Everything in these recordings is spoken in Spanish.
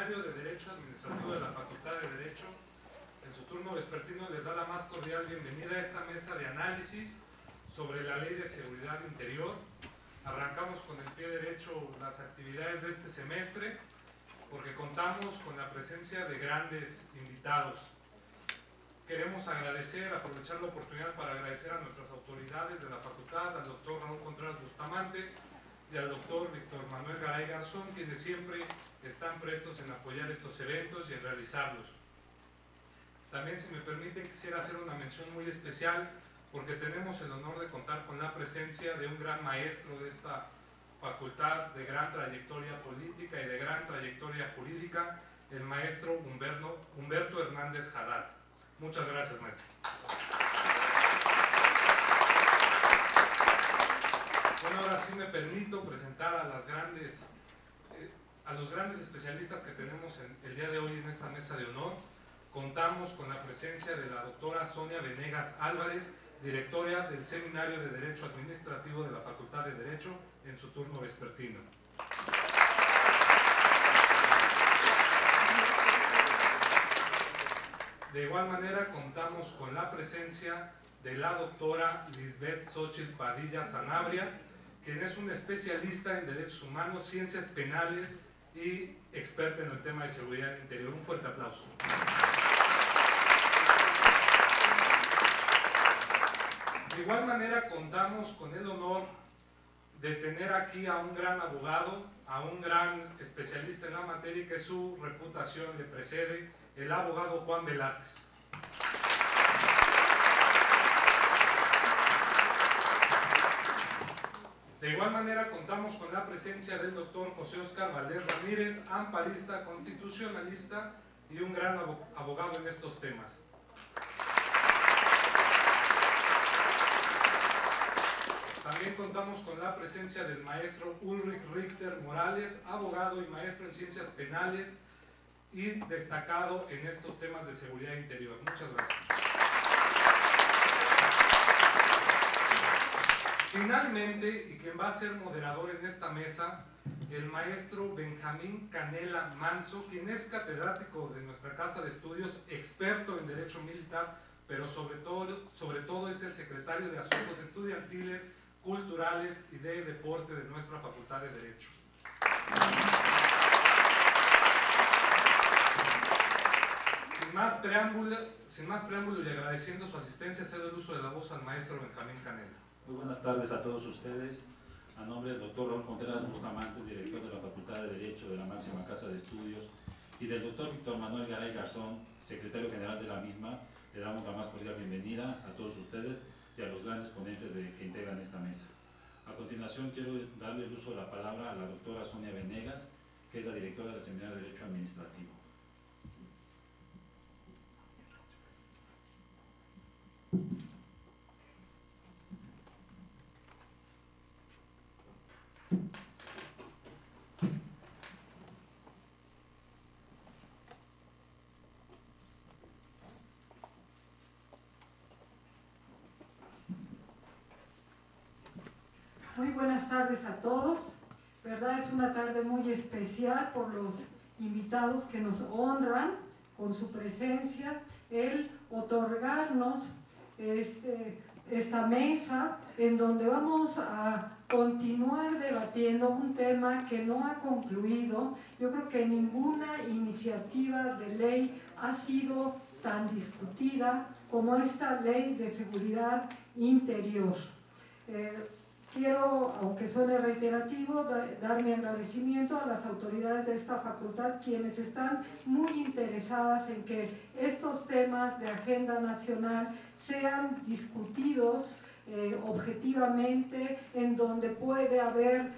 Seminario de Derecho Administrativo de la Facultad de Derecho, en su turno vespertino, les da la más cordial bienvenida a esta mesa de análisis sobre la Ley de Seguridad Interior. Arrancamos con el pie derecho las actividades de este semestre, porque contamos con la presencia de grandes invitados. Queremos aprovechar la oportunidad para agradecer a nuestras autoridades de la facultad, al doctor Raúl Contreras Bustamante y al doctor Víctor Manuel Garay Garzón, quienes siempre están prestos en apoyar estos eventos y en realizarlos. También, si me permiten, quisiera hacer una mención muy especial, porque tenemos el honor de contar con la presencia de un gran maestro de esta facultad, de gran trayectoria política y de gran trayectoria jurídica, el maestro Humberto Hernández Haddad. Muchas gracias, maestro. Bueno, ahora sí me permito presentar a los grandes especialistas que tenemos el día de hoy en esta mesa de honor. Contamos con la presencia de la doctora Sonia Venegas Álvarez, directora del Seminario de Derecho Administrativo de la Facultad de Derecho, en su turno vespertino. De igual manera, contamos con la presencia de la doctora Lisbeth Xochitl Padilla Sanabria, quien es una especialista en derechos humanos, ciencias penales y experta en el tema de seguridad interior. Un fuerte aplauso. De igual manera, contamos con el honor de tener aquí a un gran abogado, a un gran especialista en la materia, que su reputación le precede, el abogado Juan Velázquez. De igual manera, contamos con la presencia del doctor José Óscar Valdés Ramírez, amparista, constitucionalista y un gran abogado en estos temas. También contamos con la presencia del maestro Ulrich Richter Morales, abogado y maestro en ciencias penales y destacado en estos temas de seguridad interior. Muchas gracias. Finalmente, y quien va a ser moderador en esta mesa, el maestro Benjamín Canela Manso, quien es catedrático de nuestra casa de estudios, experto en derecho militar, pero sobre todo es el secretario de Asuntos Estudiantiles, Culturales y de Deporte de nuestra Facultad de Derecho. Sin más preámbulo y agradeciendo su asistencia, cedo el uso de la voz al maestro Benjamín Canela. Muy buenas tardes a todos ustedes. A nombre del doctor Raúl Contreras Bustamante, director de la Facultad de Derecho de la máxima casa de estudios, y del doctor Víctor Manuel Garay Garzón, secretario general de la misma, le damos la más cordial bienvenida a todos ustedes y a los grandes ponentes que integran esta mesa. A continuación, quiero darle el uso de la palabra a la doctora Sonia Venegas, que es la directora del Seminario de Derecho Administrativo. Muy buenas tardes a todos. ¿Verdad? Es una tarde muy especial por los invitados que nos honran con su presencia, el otorgarnos esta mesa en donde vamos a continuar debatiendo un tema que no ha concluido. Yo creo que ninguna iniciativa de ley ha sido tan discutida como esta Ley de Seguridad Interior. Quiero, aunque suene reiterativo, dar mi agradecimiento a las autoridades de esta facultad, quienes están muy interesadas en que estos temas de agenda nacional sean discutidos objetivamente, en donde puede haber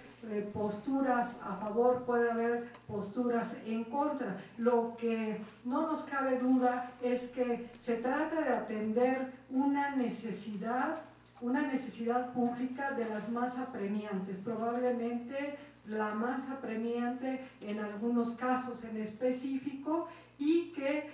posturas a favor, puede haber posturas en contra. Lo que no nos cabe duda es que se trata de atender una necesidad pública de las más apremiantes, probablemente la más apremiante en algunos casos en específico, y que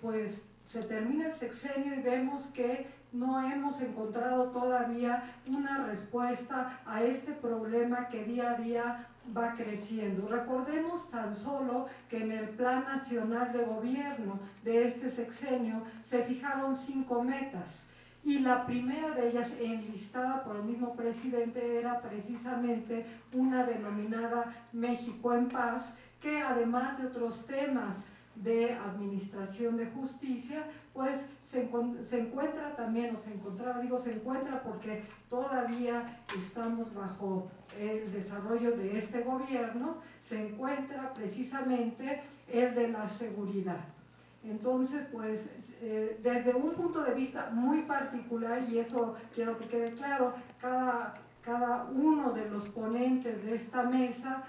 pues se termina el sexenio y vemos que no hemos encontrado todavía una respuesta a este problema que día a día va creciendo. Recordemos tan solo que en el Plan Nacional de Gobierno de este sexenio se fijaron 5 metas. Y la primera de ellas, enlistada por el mismo presidente, era precisamente una denominada México en Paz, que además de otros temas de administración de justicia, pues se encuentra también, o se encontraba, digo se encuentra porque todavía estamos bajo el desarrollo de este gobierno, se encuentra precisamente el de la seguridad. Entonces, pues, desde un punto de vista muy particular, y eso quiero que quede claro, cada uno de los ponentes de esta mesa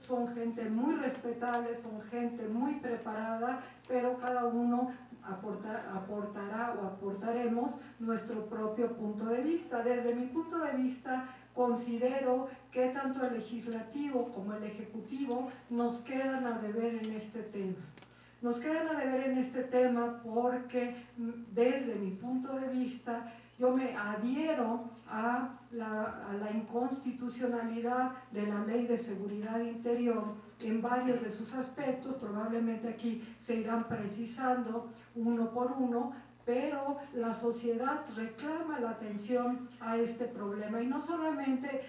son gente muy respetable, son gente muy preparada, pero cada uno aportará o aportaremos nuestro propio punto de vista. Desde mi punto de vista, considero que tanto el legislativo como el ejecutivo nos quedan a deber en este tema. Nos quedan a deber en este tema porque desde mi punto de vista yo me adhiero a la inconstitucionalidad de la Ley de Seguridad Interior en varios de sus aspectos. Probablemente aquí se irán precisando uno por uno, pero la sociedad reclama la atención a este problema, y no solamente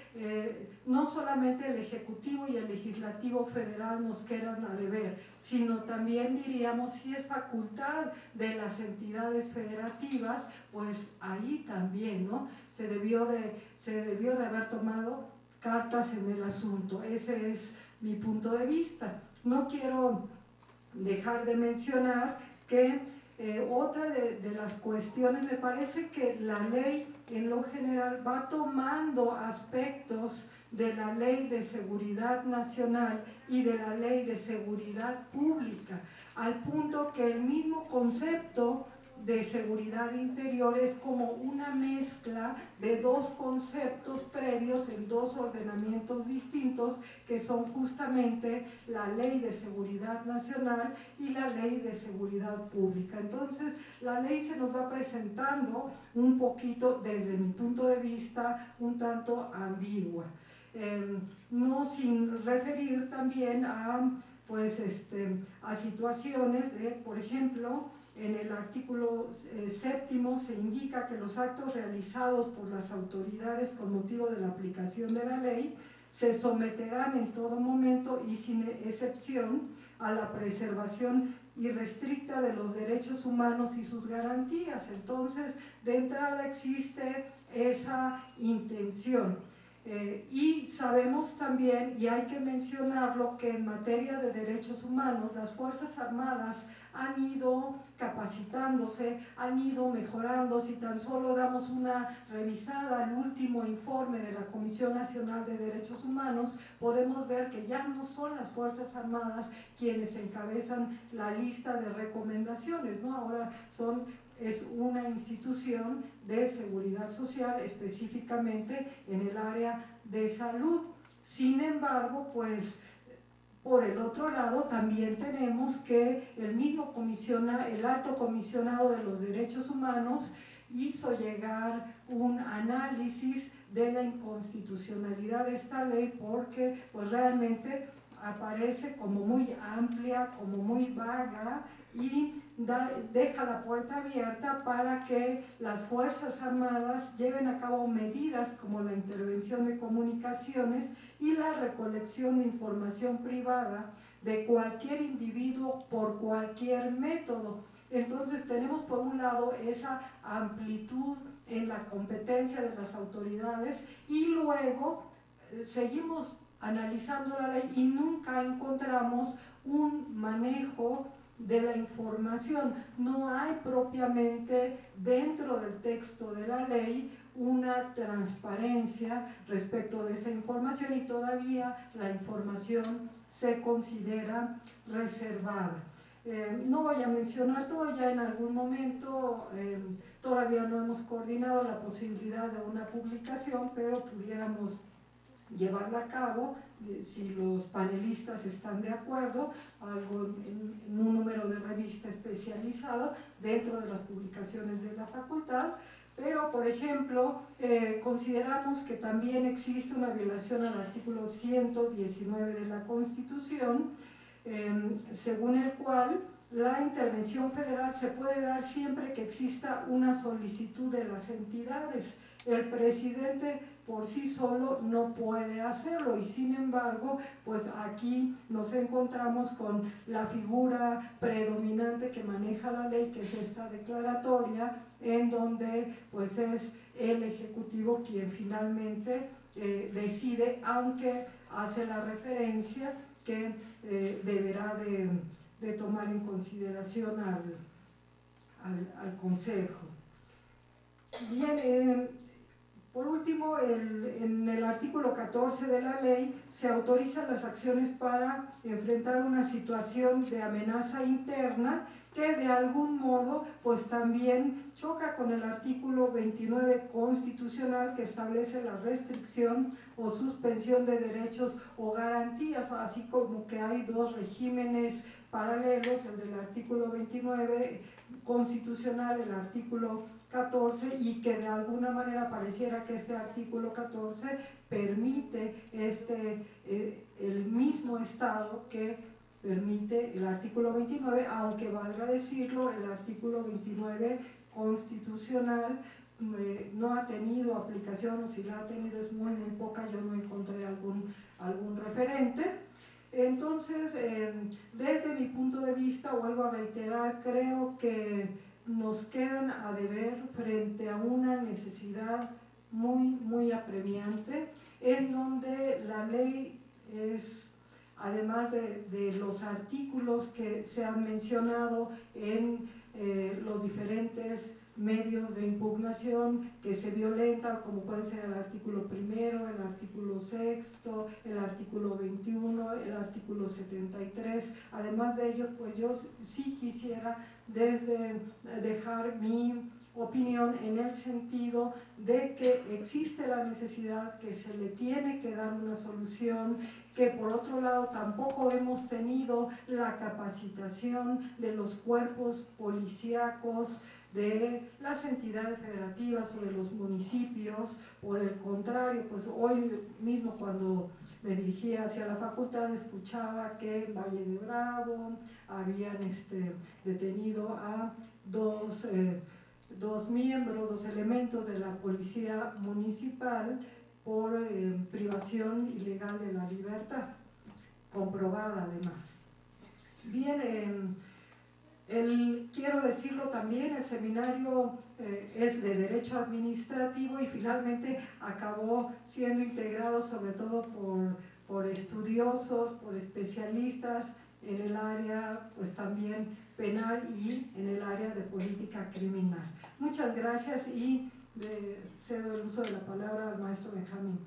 el Ejecutivo y el Legislativo Federal nos quedan a deber, sino también diríamos, si es facultad de las entidades federativas, pues ahí también, ¿no? Se debió de haber tomado cartas en el asunto. Ese es mi punto de vista. No quiero dejar de mencionar que otra de las cuestiones, me parece que la ley en lo general va tomando aspectos de la Ley de Seguridad Nacional y de la Ley de Seguridad Pública, al punto que el mismo concepto de seguridad interior es como una mezcla de dos conceptos previos en dos ordenamientos distintos, que son justamente la Ley de Seguridad Nacional y la Ley de Seguridad Pública. Entonces, la ley se nos va presentando un poquito, desde mi punto de vista, un tanto ambigua. No sin referir también a, pues, a situaciones de, por ejemplo, en el artículo 7º se indica que los actos realizados por las autoridades con motivo de la aplicación de la ley se someterán en todo momento y sin excepción a la preservación irrestricta de los derechos humanos y sus garantías. Entonces, de entrada existe esa intención. Y sabemos también, y hay que mencionarlo, que en materia de derechos humanos las Fuerzas Armadas han ido capacitándose, han ido mejorando. Si tan solo damos una revisada al último informe de la Comisión Nacional de Derechos Humanos, podemos ver que ya no son las Fuerzas Armadas quienes encabezan la lista de recomendaciones, ¿no? Ahora es una institución de seguridad social, específicamente en el área de salud. Sin embargo, pues, por el otro lado, también tenemos que el Alto Comisionado de los Derechos Humanos hizo llegar un análisis de la inconstitucionalidad de esta ley, porque pues realmente aparece como muy amplia, como muy vaga, y deja la puerta abierta para que las Fuerzas Armadas lleven a cabo medidas como la intervención de comunicaciones y la recolección de información privada de cualquier individuo por cualquier método. Entonces tenemos por un lado esa amplitud en la competencia de las autoridades, y luego seguimos analizando la ley y nunca encontramos un manejo de la información. No hay propiamente dentro del texto de la ley una transparencia respecto de esa información, y todavía la información se considera reservada. No voy a mencionar todo, ya en algún momento todavía no hemos coordinado la posibilidad de una publicación, pero pudiéramos llevarla a cabo, si los panelistas están de acuerdo, algo en un número de revista especializado dentro de las publicaciones de la facultad. Pero, por ejemplo, consideramos que también existe una violación al artículo 119 de la Constitución, según el cual la intervención federal se puede dar siempre que exista una solicitud de las entidades. El presidente por sí solo no puede hacerlo y sin embargo, pues aquí nos encontramos con la figura predominante que maneja la ley, que es esta declaratoria, en donde pues es el Ejecutivo quien finalmente decide, aunque hace la referencia que deberá de tomar en consideración al Consejo. Bien, por último, en el artículo 14 de la ley se autorizan las acciones para enfrentar una situación de amenaza interna que de algún modo pues también choca con el artículo 29 constitucional, que establece la restricción o suspensión de derechos o garantías, así como que hay dos regímenes paralelos, el del artículo 29 constitucional, el artículo 14, y que de alguna manera pareciera que este artículo 14 permite el mismo Estado que permite el artículo 29, aunque valga decirlo, el artículo 29 constitucional no ha tenido aplicación, o si la ha tenido es muy poca, yo no encontré algún referente. Entonces, desde mi punto de vista, vuelvo a reiterar, creo que nos quedan a deber frente a una necesidad muy apremiante, en donde la ley es, además de los artículos que se han mencionado en los diferentes medios de impugnación que se violentan, como puede ser el artículo 1, el artículo 6, el artículo 21, el artículo 73. Además de ellos, pues yo sí quisiera dejar mi opinión en el sentido de que existe la necesidad, que se le tiene que dar una solución, que por otro lado tampoco hemos tenido la capacitación de los cuerpos policíacos, de las entidades federativas o de los municipios. Por el contrario, pues hoy mismo cuando me dirigía hacia la facultad escuchaba que en Valle de Bravo habían detenido a dos elementos de la policía municipal por privación ilegal de la libertad, comprobada además. Bien, quiero decirlo también, el seminario es de Derecho Administrativo y finalmente acabó siendo integrado sobre todo por estudiosos, por especialistas en el área pues también penal y en el área de política criminal. Muchas gracias y cedo el uso de la palabra al maestro Benjamín.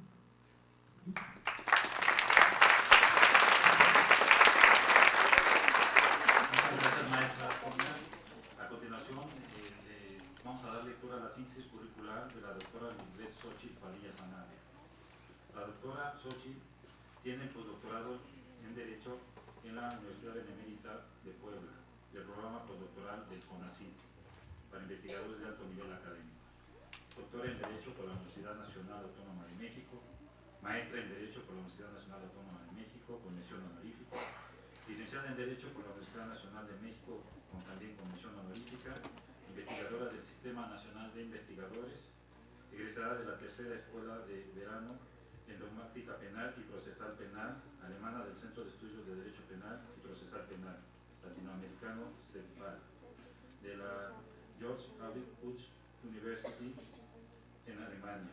A continuación, vamos a dar lectura a la síntesis curricular de la doctora Lisbeth Xochitl Padilla Sanabria. La doctora Xochitl tiene postdoctorado en Derecho en la Universidad Benemérita de Puebla, del programa postdoctoral del CONACYT, para investigadores de alto nivel académico. Doctora en Derecho por la Universidad Nacional Autónoma de México, maestra en Derecho por la Universidad Nacional Autónoma de México, con mención honorífica, licenciada en Derecho por la Universidad Nacional de México, con también convención honorífica, investigadora del Sistema Nacional de Investigadores, egresada de la Tercera Escuela de Verano en Dogmática Penal y Procesal Penal, alemana del Centro de Estudios de Derecho Penal y Procesal Penal, latinoamericano CEPAL, de la George Abric University en Alemania.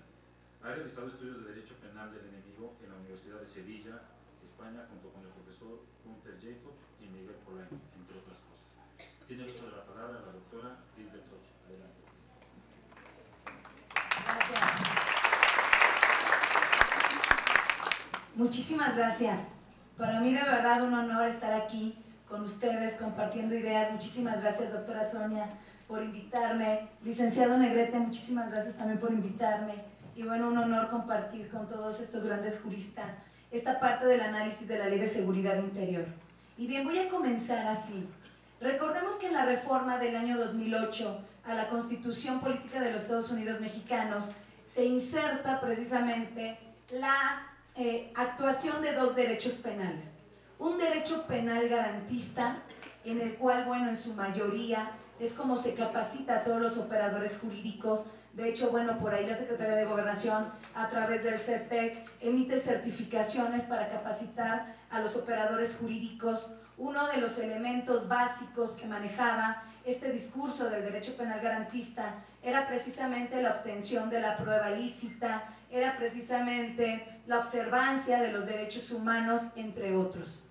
Ha realizado estudios de Derecho Penal del Enemigo en la Universidad de Sevilla, España, junto con el profesor Gunther Jacob y Miguel Polanyi, entre otras cosas. Tiene el uso de la palabra la doctora Lisbeth Xochitl. Adelante. Gracias. Muchísimas gracias. Para mí de verdad un honor estar aquí con ustedes compartiendo ideas. Muchísimas gracias, doctora Sonia, por invitarme. Licenciado Negrete, muchísimas gracias también por invitarme. y bueno, un honor compartir con todos estos grandes juristas esta parte del análisis de la Ley de Seguridad Interior. Y bien, voy a comenzar así. Recordemos que en la reforma del año 2008 a la Constitución Política de los Estados Unidos Mexicanos se inserta precisamente la actuación de dos derechos penales. Un derecho penal garantista, en el cual, bueno, en su mayoría es como se capacita a todos los operadores jurídicos. De hecho, bueno, por ahí la Secretaría de Gobernación, a través del CETEC, emite certificaciones para capacitar a los operadores jurídicos. Uno de los elementos básicos que manejaba este discurso del derecho penal garantista era precisamente la obtención de la prueba lícita, era precisamente la observancia de los derechos humanos, entre otros.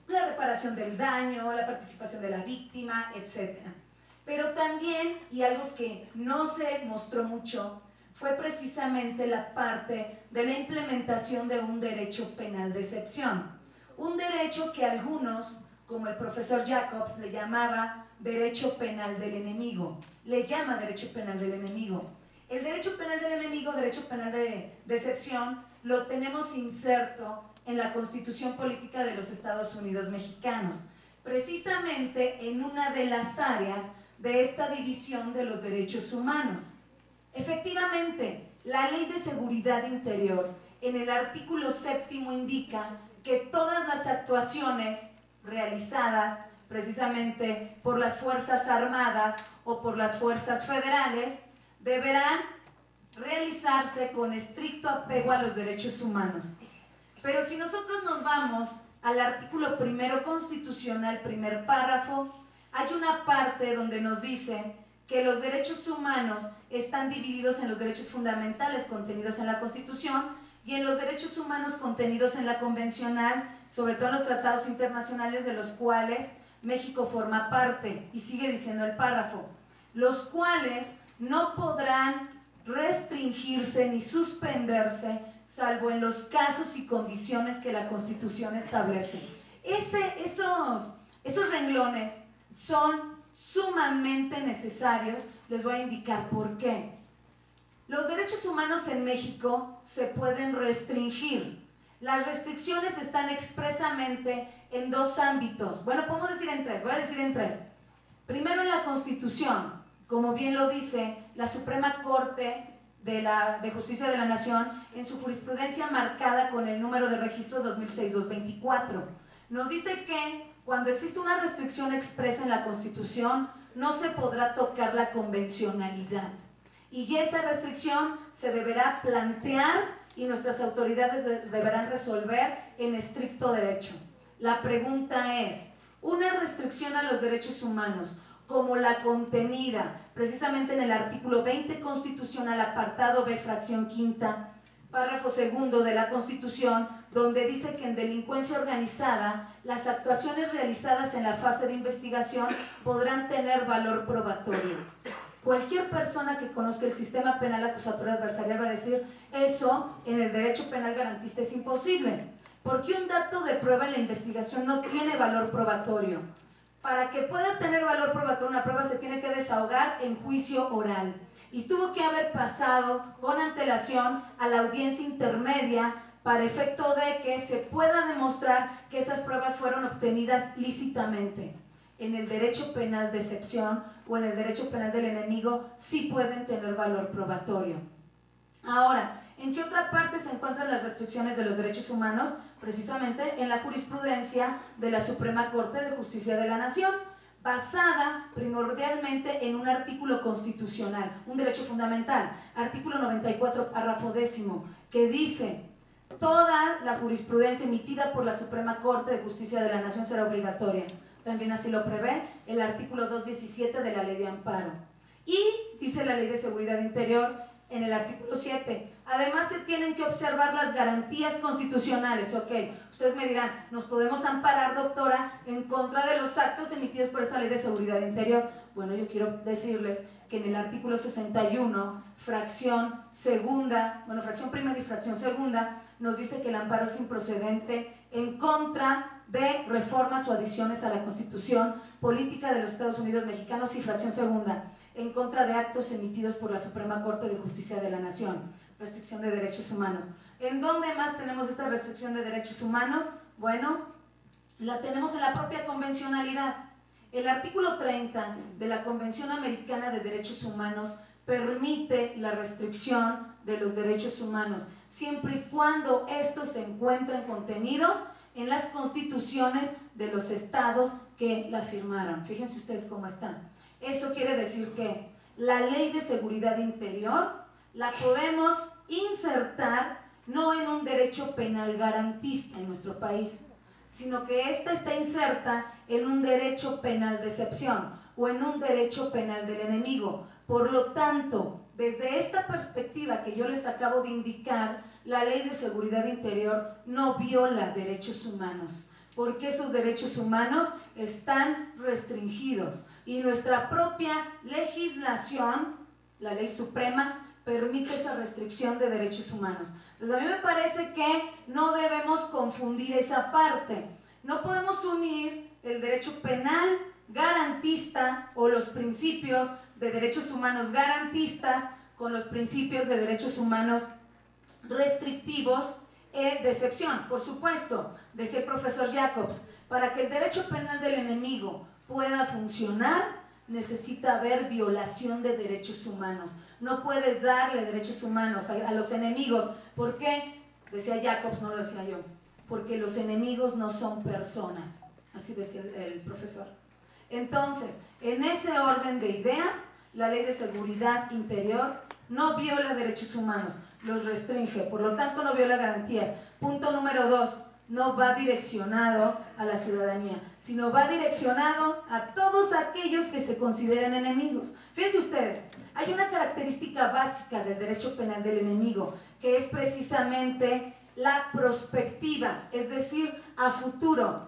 La reparación del daño, la participación de la víctima, etc. Pero también, y algo que no se mostró mucho, fue precisamente la parte de la implementación de un derecho penal de excepción. Un derecho que algunos, como el profesor Jacobs, le llamaba derecho penal del enemigo. Le llama derecho penal del enemigo. El derecho penal del enemigo, derecho penal de excepción, lo tenemos inserto en la Constitución Política de los Estados Unidos Mexicanos, precisamente en una de las áreas de esta división de los derechos humanos. Efectivamente, la Ley de Seguridad Interior, en el artículo 7º, indica que todas las actuaciones realizadas precisamente por las Fuerzas Armadas o por las Fuerzas Federales deberán realizarse con estricto apego a los derechos humanos. Pero si nosotros nos vamos al artículo 1º constitucional, primer párrafo, hay una parte donde nos dice que los derechos humanos están divididos en los derechos fundamentales contenidos en la Constitución y en los derechos humanos contenidos en la convencional, sobre todo en los tratados internacionales de los cuales México forma parte, y sigue diciendo el párrafo, los cuales no podrán restringirse ni suspenderse salvo en los casos y condiciones que la Constitución establece. Esos renglones son sumamente necesarios, les voy a indicar por qué. Los derechos humanos en México se pueden restringir. Las restricciones están expresamente en dos ámbitos. Bueno, podemos decir en tres, voy a decir en tres. Primero, en la Constitución, como bien lo dice la Suprema Corte de Justicia de la Nación en su jurisprudencia marcada con el número de registro 2006-224. Nos dice que cuando existe una restricción expresa en la Constitución, no se podrá tocar la convencionalidad. Y esa restricción se deberá plantear y nuestras autoridades deberán resolver en estricto derecho. La pregunta es, ¿una restricción a los derechos humanos como la contenida precisamente en el artículo 20 constitucional, apartado B, fracción quinta, párrafo segundo de la Constitución, donde dice que en delincuencia organizada las actuaciones realizadas en la fase de investigación podrán tener valor probatorio? Cualquier persona que conozca el sistema penal acusatorio adversarial va a decir, eso en el derecho penal garantista es imposible, porque un dato de prueba en la investigación no tiene valor probatorio. Para que pueda tener valor probatorio una prueba se tiene que desahogar en juicio oral y tuvo que haber pasado con antelación a la audiencia intermedia para efecto de que se pueda demostrar que esas pruebas fueron obtenidas lícitamente. En el derecho penal de excepción o en el derecho penal del enemigo sí pueden tener valor probatorio. Ahora, ¿en qué otra parte se encuentran las restricciones de los derechos humanos? Precisamente en la jurisprudencia de la Suprema Corte de Justicia de la Nación, basada primordialmente en un artículo constitucional, un derecho fundamental, artículo 94, párrafo 10º, que dice: toda la jurisprudencia emitida por la Suprema Corte de Justicia de la Nación será obligatoria. También así lo prevé el artículo 217 de la Ley de Amparo. Y dice la Ley de Seguridad Interior en el artículo 7, además se tienen que observar las garantías constitucionales. Ok, ustedes me dirán, ¿nos podemos amparar, doctora, en contra de los actos emitidos por esta Ley de Seguridad Interior? Bueno, yo quiero decirles que en el artículo 61, fracción segunda, bueno, fracción primera y fracción segunda, nos dice que el amparo es improcedente en contra de reformas o adiciones a la Constitución Política de los Estados Unidos Mexicanos, y fracción segunda, en contra de actos emitidos por la Suprema Corte de Justicia de la Nación. restricción de derechos humanos. ¿En dónde más tenemos esta restricción de derechos humanos? Bueno, la tenemos en la propia convencionalidad. El artículo 30 de la Convención Americana de Derechos Humanos permite la restricción de los derechos humanos, siempre y cuando estos se encuentren contenidos en las constituciones de los estados que la firmaron. Fíjense ustedes cómo están. Eso quiere decir que la Ley de Seguridad Interior la podemos insertar no en un derecho penal garantista en nuestro país, sino que esta está inserta en un derecho penal de excepción o en un derecho penal del enemigo. Por lo tanto, desde esta perspectiva que yo les acabo de indicar, la Ley de Seguridad Interior no viola derechos humanos, porque esos derechos humanos están restringidos y nuestra propia legislación, la Ley Suprema, permite esa restricción de derechos humanos. Entonces, a mí me parece que no debemos confundir esa parte. No podemos unir el derecho penal garantista o los principios de derechos humanos garantistas con los principios de derechos humanos restrictivos de excepción. Por supuesto, decía el profesor Jacobs, para que el derecho penal del enemigo pueda funcionar, necesita haber violación de derechos humanos. No puedes darle derechos humanos a los enemigos. ¿Por qué? Decía Jacobs, no lo decía yo. Porque los enemigos no son personas. Así decía el profesor. Entonces, en ese orden de ideas, la Ley de Seguridad Interior no viola derechos humanos, los restringe, por lo tanto no viola garantías. Punto número 2, no va direccionado a la ciudadanía, sino va direccionado a todos aquellos que se consideren enemigos. Fíjense ustedes, hay una característica básica del derecho penal del enemigo, que es precisamente la prospectiva, es decir, a futuro.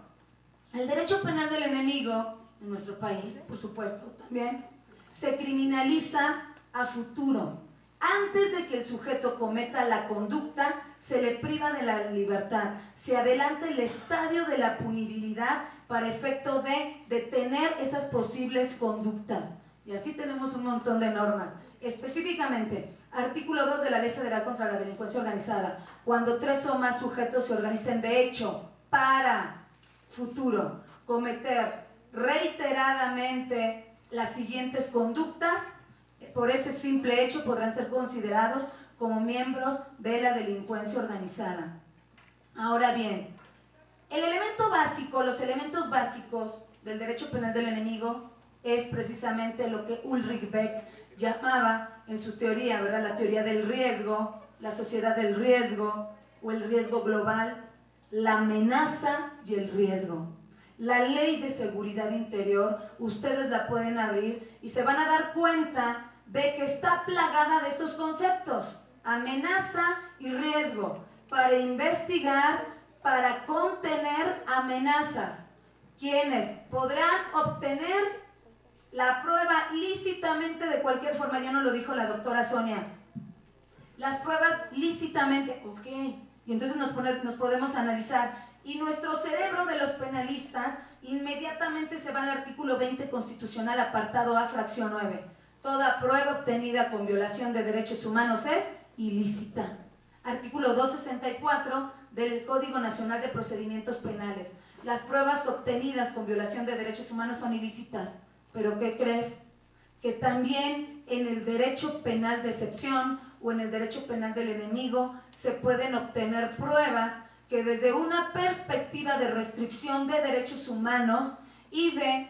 El derecho penal del enemigo en nuestro país, por supuesto, también se criminaliza a futuro. Antes de que el sujeto cometa la conducta, se le priva de la libertad. Se adelanta el estadio de la punibilidad para efecto de detener esas posibles conductas. Y así tenemos un montón de normas. Específicamente, artículo 2 de la Ley Federal contra la Delincuencia Organizada. Cuando 3 o más sujetos se organicen de hecho para futuro cometer reiteradamente las siguientes conductas, por ese simple hecho podrán ser considerados como miembros de la delincuencia organizada. Ahora bien, el elemento básico, los elementos básicos del derecho penal del enemigo es precisamente lo que Ulrich Beck llamaba en su teoría, ¿verdad? La teoría del riesgo, la sociedad del riesgo o el riesgo global, la amenaza y el riesgo. La Ley de Seguridad Interior, ustedes la pueden abrir y se van a dar cuenta de que está plagada de estos conceptos, amenaza y riesgo, para investigar, para contener amenazas. Quienes podrán obtener la prueba lícitamente de cualquier forma, ya nos lo dijo la doctora Sonia, las pruebas lícitamente, ok, y entonces nos podemos analizar. Y nuestro cerebro de los penalistas inmediatamente se va al artículo 20 constitucional, apartado A, fracción 9. Toda prueba obtenida con violación de derechos humanos es ilícita. Artículo 264 del Código Nacional de Procedimientos Penales. Las pruebas obtenidas con violación de derechos humanos son ilícitas. ¿Pero qué crees? Que también en el derecho penal de excepción o en el derecho penal del enemigo se pueden obtener pruebas que desde una perspectiva de restricción de derechos humanos y de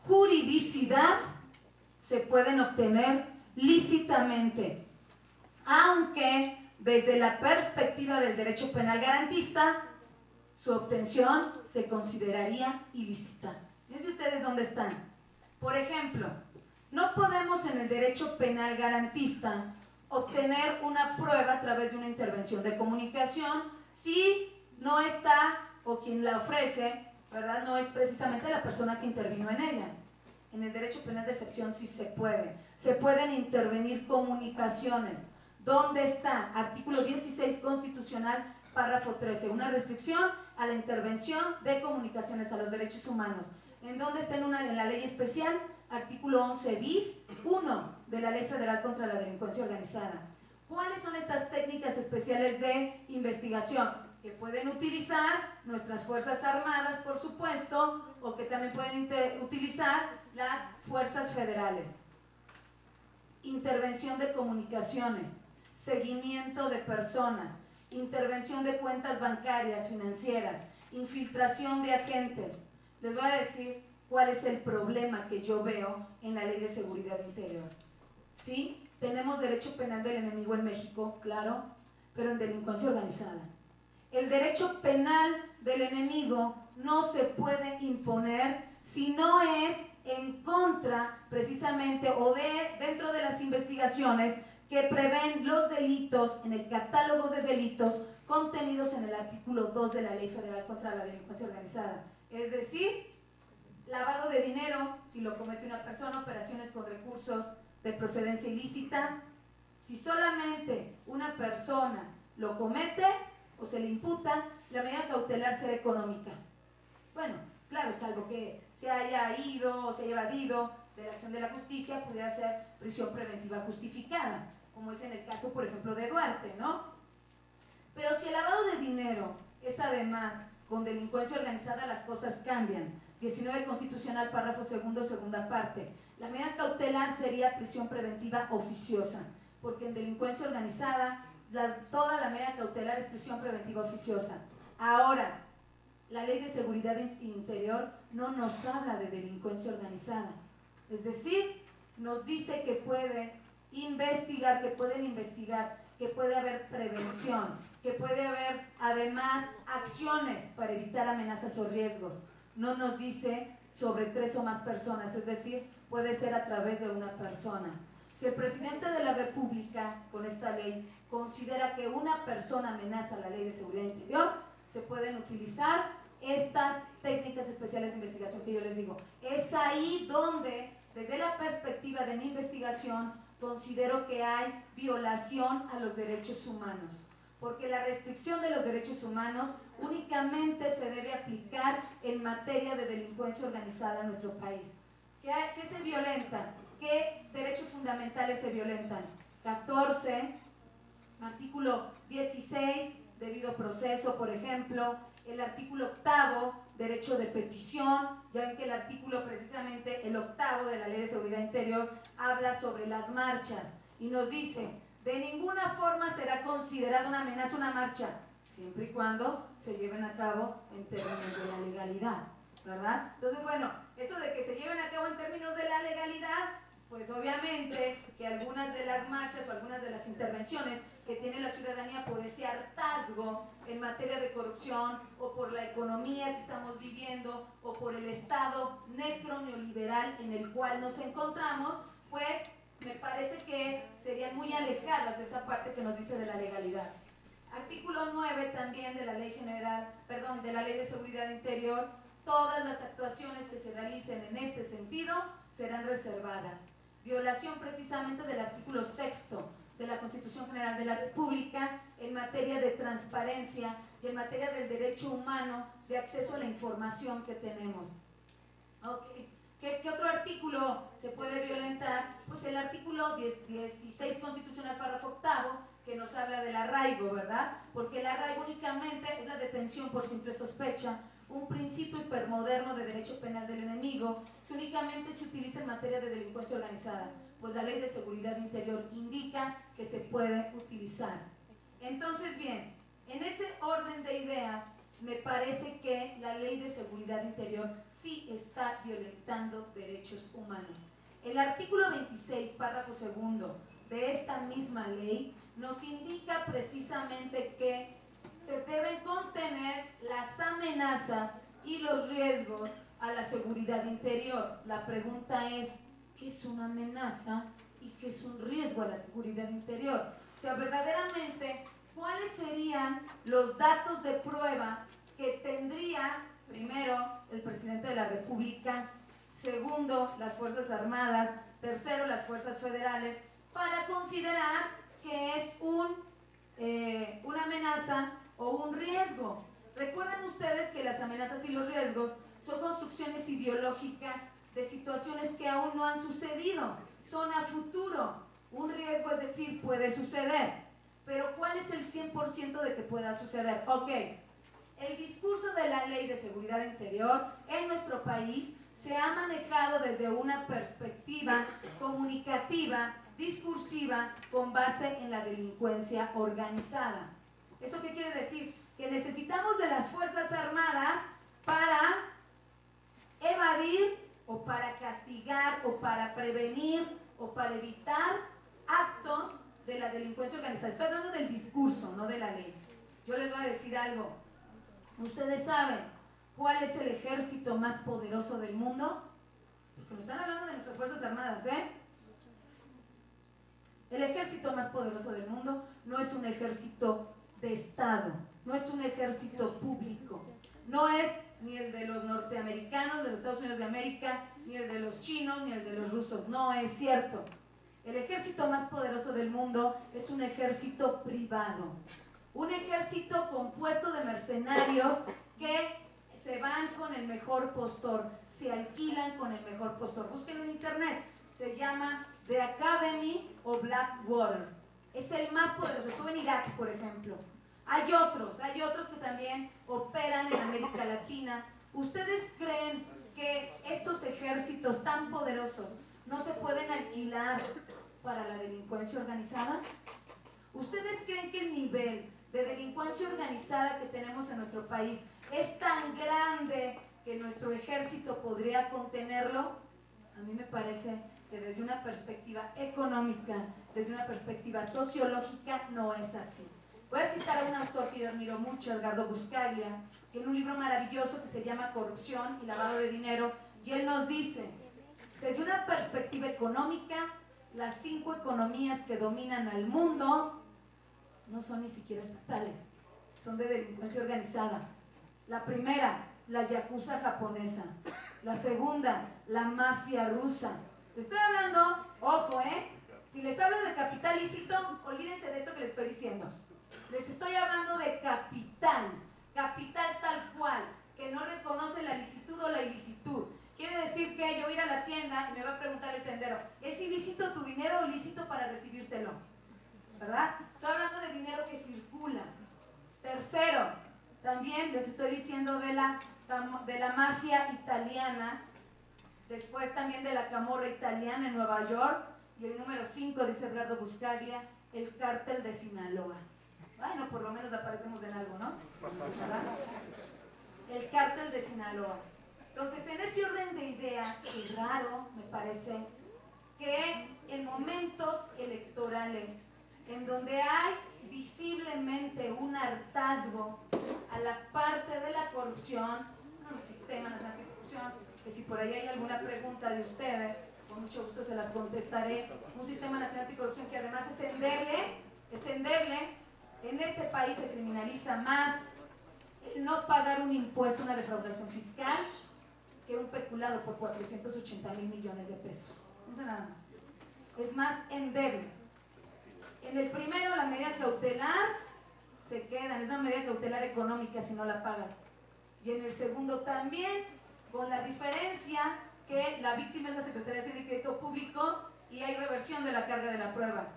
juridicidad se pueden obtener lícitamente, aunque desde la perspectiva del derecho penal garantista su obtención se consideraría ilícita. Fíjense ustedes dónde están. Por ejemplo, no podemos en el derecho penal garantista obtener una prueba a través de una intervención de comunicación si no está, o quien la ofrece, ¿verdad? No es precisamente la persona que intervino en ella. En el derecho penal de excepción sí se puede. Se pueden intervenir comunicaciones. ¿Dónde está? Artículo 16 constitucional, párrafo 13. Una restricción a la intervención de comunicaciones a los derechos humanos. ¿En dónde está? En la ley especial, artículo 11 bis 1 de la Ley Federal contra la Delincuencia Organizada. ¿Cuáles son estas técnicas especiales de investigación? Que pueden utilizar nuestras Fuerzas Armadas, por supuesto, o que también pueden utilizar las fuerzas federales. Intervención de comunicaciones, seguimiento de personas, intervención de cuentas bancarias, financieras, infiltración de agentes. Les voy a decir cuál es el problema que yo veo en la Ley de Seguridad Interior. ¿Sí? Tenemos derecho penal del enemigo en México, claro, pero en delincuencia organizada. El derecho penal del enemigo no se puede imponer si no es en contra, precisamente, o dentro de las investigaciones que prevén los delitos en el catálogo de delitos contenidos en el artículo 2 de la Ley Federal contra la Delincuencia Organizada. Es decir, lavado de dinero, si lo comete una persona, operaciones con recursos de procedencia ilícita. Si solamente una persona lo comete o se le imputa, la medida cautelar será económica. Bueno, claro, salvo que se haya ido o se haya evadido de la acción de la justicia, pudiera ser prisión preventiva justificada, como es en el caso, por ejemplo, de Duarte, ¿no? Pero si el lavado de dinero es además con delincuencia organizada, las cosas cambian. 19 Constitucional, párrafo segundo, segunda parte. La medida cautelar sería prisión preventiva oficiosa, porque en delincuencia organizada toda la medida cautelar es prisión preventiva oficiosa. Ahora, la Ley de Seguridad Interior no nos habla de delincuencia organizada, es decir, nos dice que pueden investigar, que puede haber prevención, que puede haber además acciones para evitar amenazas o riesgos. No nos dice sobre 3 o más personas, es decir, puede ser a través de una persona. Si el presidente de la República, con esta ley, considera que una persona amenaza la Ley de Seguridad Interior, se pueden utilizar estas técnicas especiales de investigación que yo les digo. Es ahí donde, desde la perspectiva de mi investigación, considero que hay violación a los derechos humanos, porque la restricción de los derechos humanos únicamente se debe aplicar en materia de delincuencia organizada en nuestro país. ¿Qué se violenta? ¿Qué derechos fundamentales se violentan? 14, artículo 16, debido proceso, por ejemplo, el artículo 8, derecho de petición. Ya ven que el artículo, precisamente el 8 de la Ley de Seguridad Interior, habla sobre las marchas y nos dice: de ninguna forma será considerada una amenaza una marcha, siempre y cuando se lleven a cabo en términos de la legalidad, ¿verdad? Entonces, bueno, eso de que se lleven a cabo en términos de la legalidad, pues obviamente que algunas de las marchas o algunas de las intervenciones que tiene la ciudadanía por ese hartazgo en materia de corrupción o por la economía que estamos viviendo o por el estado necro-neoliberal en el cual nos encontramos, pues me parece que serían muy alejadas de esa parte que nos dice de la legalidad. Artículo 9 también de la Ley General, perdón, de la Ley de Seguridad Interior: todas las actuaciones que se realicen en este sentido serán reservadas. Violación precisamente del artículo 6 de la Constitución General de la República en materia de transparencia y en materia del derecho humano de acceso a la información que tenemos. Okay. ¿Qué otro artículo se puede violentar? Pues el artículo 16 Constitucional, párrafo 8, que nos habla del arraigo, ¿verdad? Porque el arraigo únicamente es la detención por simple sospecha, un principio hipermoderno de derecho penal del enemigo que únicamente se utiliza en materia de delincuencia organizada, pues la Ley de Seguridad Interior indica que se puede utilizar. Entonces, bien, en ese orden de ideas, me parece que la Ley de Seguridad Interior sí está violentando derechos humanos. El artículo 26, párrafo 2 de esta misma ley nos indica precisamente que se deben contener las amenazas y los riesgos a la seguridad interior. La pregunta es: ¿qué es una amenaza y qué es un riesgo a la seguridad interior? O sea, verdaderamente, ¿cuáles serían los datos de prueba que tendría, primero, el presidente de la República, segundo, las Fuerzas Armadas, tercero, las Fuerzas Federales, para considerar que es una amenaza o un riesgo? Recuerden ustedes que las amenazas y los riesgos son construcciones ideológicas de situaciones que aún no han sucedido, son a futuro. Un riesgo es decir, puede suceder, pero ¿cuál es el 100% de que pueda suceder? Ok, el discurso de la Ley de Seguridad Interior en nuestro país se ha manejado desde una perspectiva comunicativa, discursiva, con base en la delincuencia organizada. ¿Eso qué quiere decir? Que necesitamos de las Fuerzas Armadas para evadir o para castigar o para prevenir o para evitar actos de la delincuencia organizada. Estoy hablando del discurso, no de la ley. Yo les voy a decir algo. ¿Ustedes saben cuál es el ejército más poderoso del mundo? Porque nos están hablando de nuestras Fuerzas Armadas, ¿eh? El ejército más poderoso del mundo no es un ejército de Estado, no es un ejército público, no es ni el de los norteamericanos, de los Estados Unidos de América, ni el de los chinos, ni el de los rusos. No es cierto. El ejército más poderoso del mundo es un ejército privado. Un ejército compuesto de mercenarios que se van con el mejor postor, se alquilan con el mejor postor. Búsquenlo en internet. Se llama The Academy o Blackwater. Es el más poderoso. Estuvo en Irak, por ejemplo. Hay otros que también operan en América Latina. ¿Ustedes creen que estos ejércitos tan poderosos no se pueden alquilar para la delincuencia organizada? ¿Ustedes creen que el nivel de delincuencia organizada que tenemos en nuestro país es tan grande que nuestro ejército podría contenerlo? A mí me parece que desde una perspectiva económica, desde una perspectiva sociológica, no es así. Voy a citar a un autor que yo admiro mucho, Edgardo Buscaglia, que en un libro maravilloso que se llama Corrupción y lavado de dinero, y él nos dice, desde una perspectiva económica, las 5 economías que dominan al mundo no son ni siquiera estatales, son de delincuencia organizada. La primera, la yakuza japonesa. La segunda, la mafia rusa. Estoy hablando, ojo, si les hablo de capital lícito, olvídense de esto que les estoy diciendo. Les estoy hablando de capital, capital tal cual, que no reconoce la licitud o la ilicitud. Quiere decir que yo voy a ir a la tienda y me va a preguntar el tendero, ¿es ilícito tu dinero o lícito para recibírtelo? ¿Verdad? Estoy hablando de dinero que circula. Tercero, también les estoy diciendo de la mafia italiana, después también de la camorra italiana en Nueva York, y el número 5, dice Edgardo Buscaglia, el cártel de Sinaloa. Bueno, por lo menos aparecemos en algo, ¿no? ¿Verdad? El cártel de Sinaloa. Entonces, en ese orden de ideas, es raro, me parece, que en momentos electorales, en donde hay visiblemente un hartazgo a la parte de la corrupción, los sistemas de anticorrupción, que si por ahí hay alguna pregunta de ustedes, con mucho gusto se las contestaré, un sistema nacional anticorrupción que además es endeble. En este país se criminaliza más el no pagar un impuesto, una defraudación fiscal, que un peculado por 480,000 millones de pesos. No sé nada más. Es más endeble. En el primero, la medida cautelar se queda, es una medida cautelar económica si no la pagas. Y en el segundo también, con la diferencia que la víctima es la Secretaría de Hacienda y Crédito Público y hay reversión de la carga de la prueba.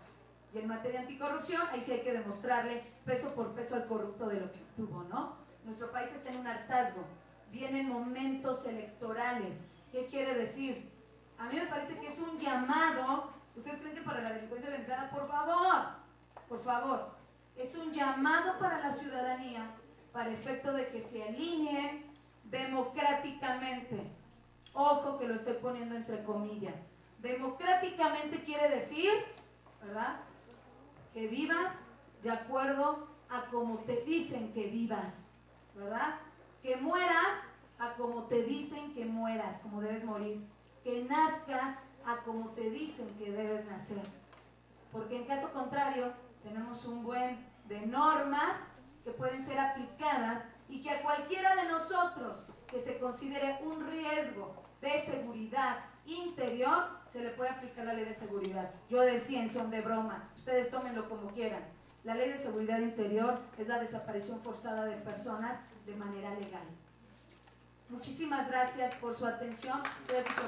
Y en materia anticorrupción, ahí sí hay que demostrarle peso por peso al corrupto de lo que obtuvo, ¿no? Nuestro país está en un hartazgo. Vienen momentos electorales. ¿Qué quiere decir? A mí me parece que es un llamado. ¿Ustedes creen que para la delincuencia organizada? Por favor, es un llamado para la ciudadanía para efecto de que se alineen democráticamente. Ojo que lo estoy poniendo entre comillas. Democráticamente quiere decir, ¿verdad?, que vivas de acuerdo a como te dicen que vivas, ¿verdad? Que mueras a como te dicen que mueras, como debes morir. Que nazcas a como te dicen que debes nacer. Porque en caso contrario, tenemos un buen de normas que pueden ser aplicadas y que a cualquiera de nosotros que se considere un riesgo de seguridad interior, se le puede aplicar la ley de seguridad. Yo decía en son de broma, ustedes tómenlo como quieran. La ley de seguridad interior es la desaparición forzada de personas de manera legal. Muchísimas gracias por su atención. Gracias por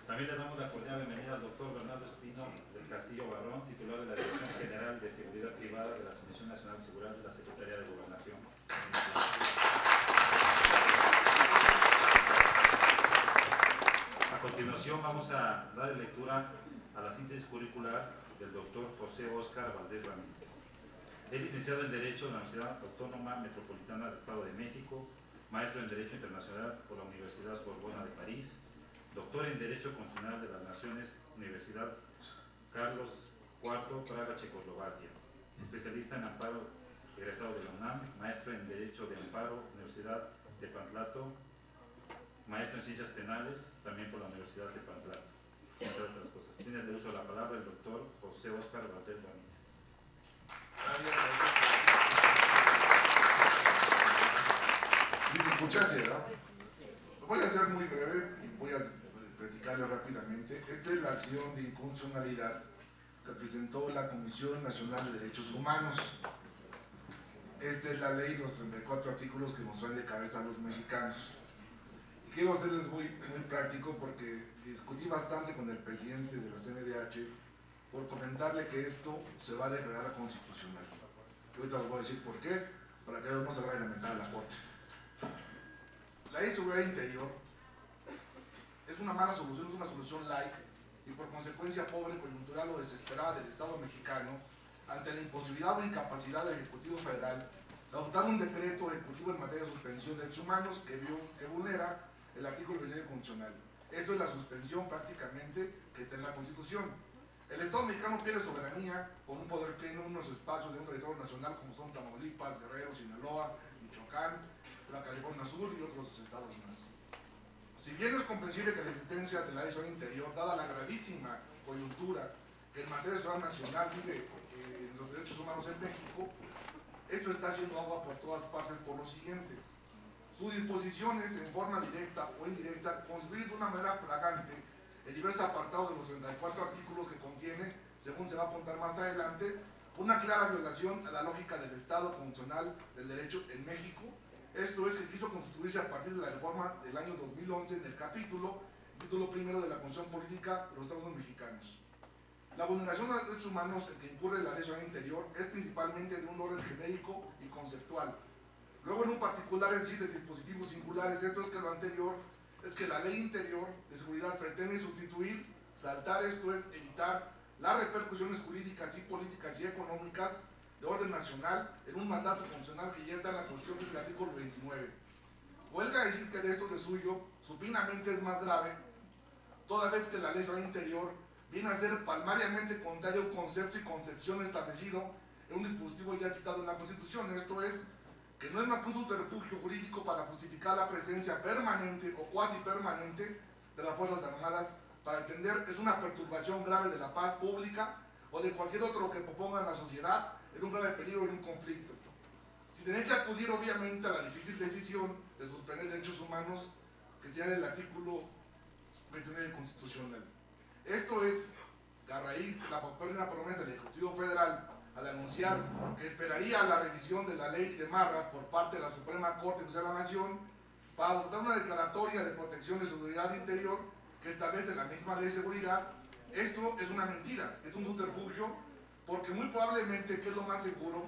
También le damos la cordial bienvenida al doctor Bernardo Espino del Castillo Barrón, titular de la Dirección General de Seguridad Privada de la Comisión Nacional de Seguridad de la Secretaría de Gobernación. A continuación vamos a dar lectura a la síntesis curricular del doctor José Óscar Valdés Ramírez. Es licenciado en Derecho de la Universidad Autónoma Metropolitana del Estado de México, maestro en Derecho Internacional por la Universidad Sorbona de París, doctor en Derecho Constitucional de las Naciones, Universidad Carlos IV, Praga, Checoslovaquia, especialista en amparo, egresado de la UNAM, maestro en Derecho de Amparo, Universidad de Pantlato, maestro en Ciencias Penales, también por la Universidad de Pantlato, entre otras cosas. Tiene de uso la palabra el doctor José Óscar Valdés Ramírez. ¿Sí se escucha, verdad? Voy a ser muy breve y voy a platicarle rápidamente. Esta es la acción de inconstitucionalidad que presentó la Comisión Nacional de Derechos Humanos. Esta es la ley, los 34 artículos que nos traen de cabeza a los mexicanos. Y quiero serles muy práctico porque discutí bastante con el presidente de la CNDH por comentarle que esto se va a declarar constitucional. Y ahorita les voy a decir por qué, para que no se vaya a lamentar a la Corte. La ley de seguridad interior es una mala solución, es una solución light y por consecuencia pobre, coyuntural o desesperada del Estado mexicano ante la imposibilidad o incapacidad del Ejecutivo Federal de adoptar un decreto ejecutivo en materia de suspensión de derechos humanos que vulnera el artículo 29 constitucional. Esto es la suspensión prácticamente que está en la Constitución. El Estado mexicano pierde soberanía con un poder pleno en unos espacios de un territorio nacional como son Tamaulipas, Guerrero, Sinaloa, Michoacán, la California Sur y otros estados más. Si bien es comprensible que la existencia de la ley de seguridad interior, dada la gravísima coyuntura que en materia de seguridad nacional vive los derechos humanos en México, esto está haciendo agua por todas partes por lo siguiente. Sus disposiciones en forma directa o indirecta construyen de una manera flagrante en diversos apartados de los 34 artículos que contiene, según se va a apuntar más adelante, una clara violación a la lógica del Estado constitucional del derecho en México. Esto es que quiso constituirse a partir de la reforma del año 2011 en el título primero de la Constitución Política de los Estados Mexicanos. La vulneración de los derechos humanos en que incurre la ley de seguridad interior es principalmente de un orden genérico y conceptual. Luego en un particular, es decir, de dispositivos singulares, esto es que lo anterior es que la ley interior de seguridad pretende sustituir, saltar, esto es evitar las repercusiones jurídicas y políticas y económicas de orden nacional en un mandato constitucional que ya está en la Constitución, que es el artículo 29. Huelga decir que de esto de suyo, supinamente es más grave, toda vez que la ley de seguridad interior viene a ser palmariamente contrario a un concepto y concepción establecido en un dispositivo ya citado en la Constitución. Esto es, que no es más que un subterfugio jurídico para justificar la presencia permanente o cuasi permanente de las Fuerzas Armadas, para entender que es una perturbación grave de la paz pública o de cualquier otro que proponga en la sociedad en un grave peligro en un conflicto. Si tienen que acudir obviamente a la difícil decisión de suspender derechos humanos que sea del artículo 29 constitucional. Esto es a raíz de la promesa del Ejecutivo Federal al anunciar que esperaría la revisión de la ley de Marras por parte de la Suprema Corte de la Nación para adoptar una declaratoria de protección de seguridad interior que establece la misma ley de seguridad. Esto es una mentira, es un subterfugio, porque muy probablemente, que es lo más seguro,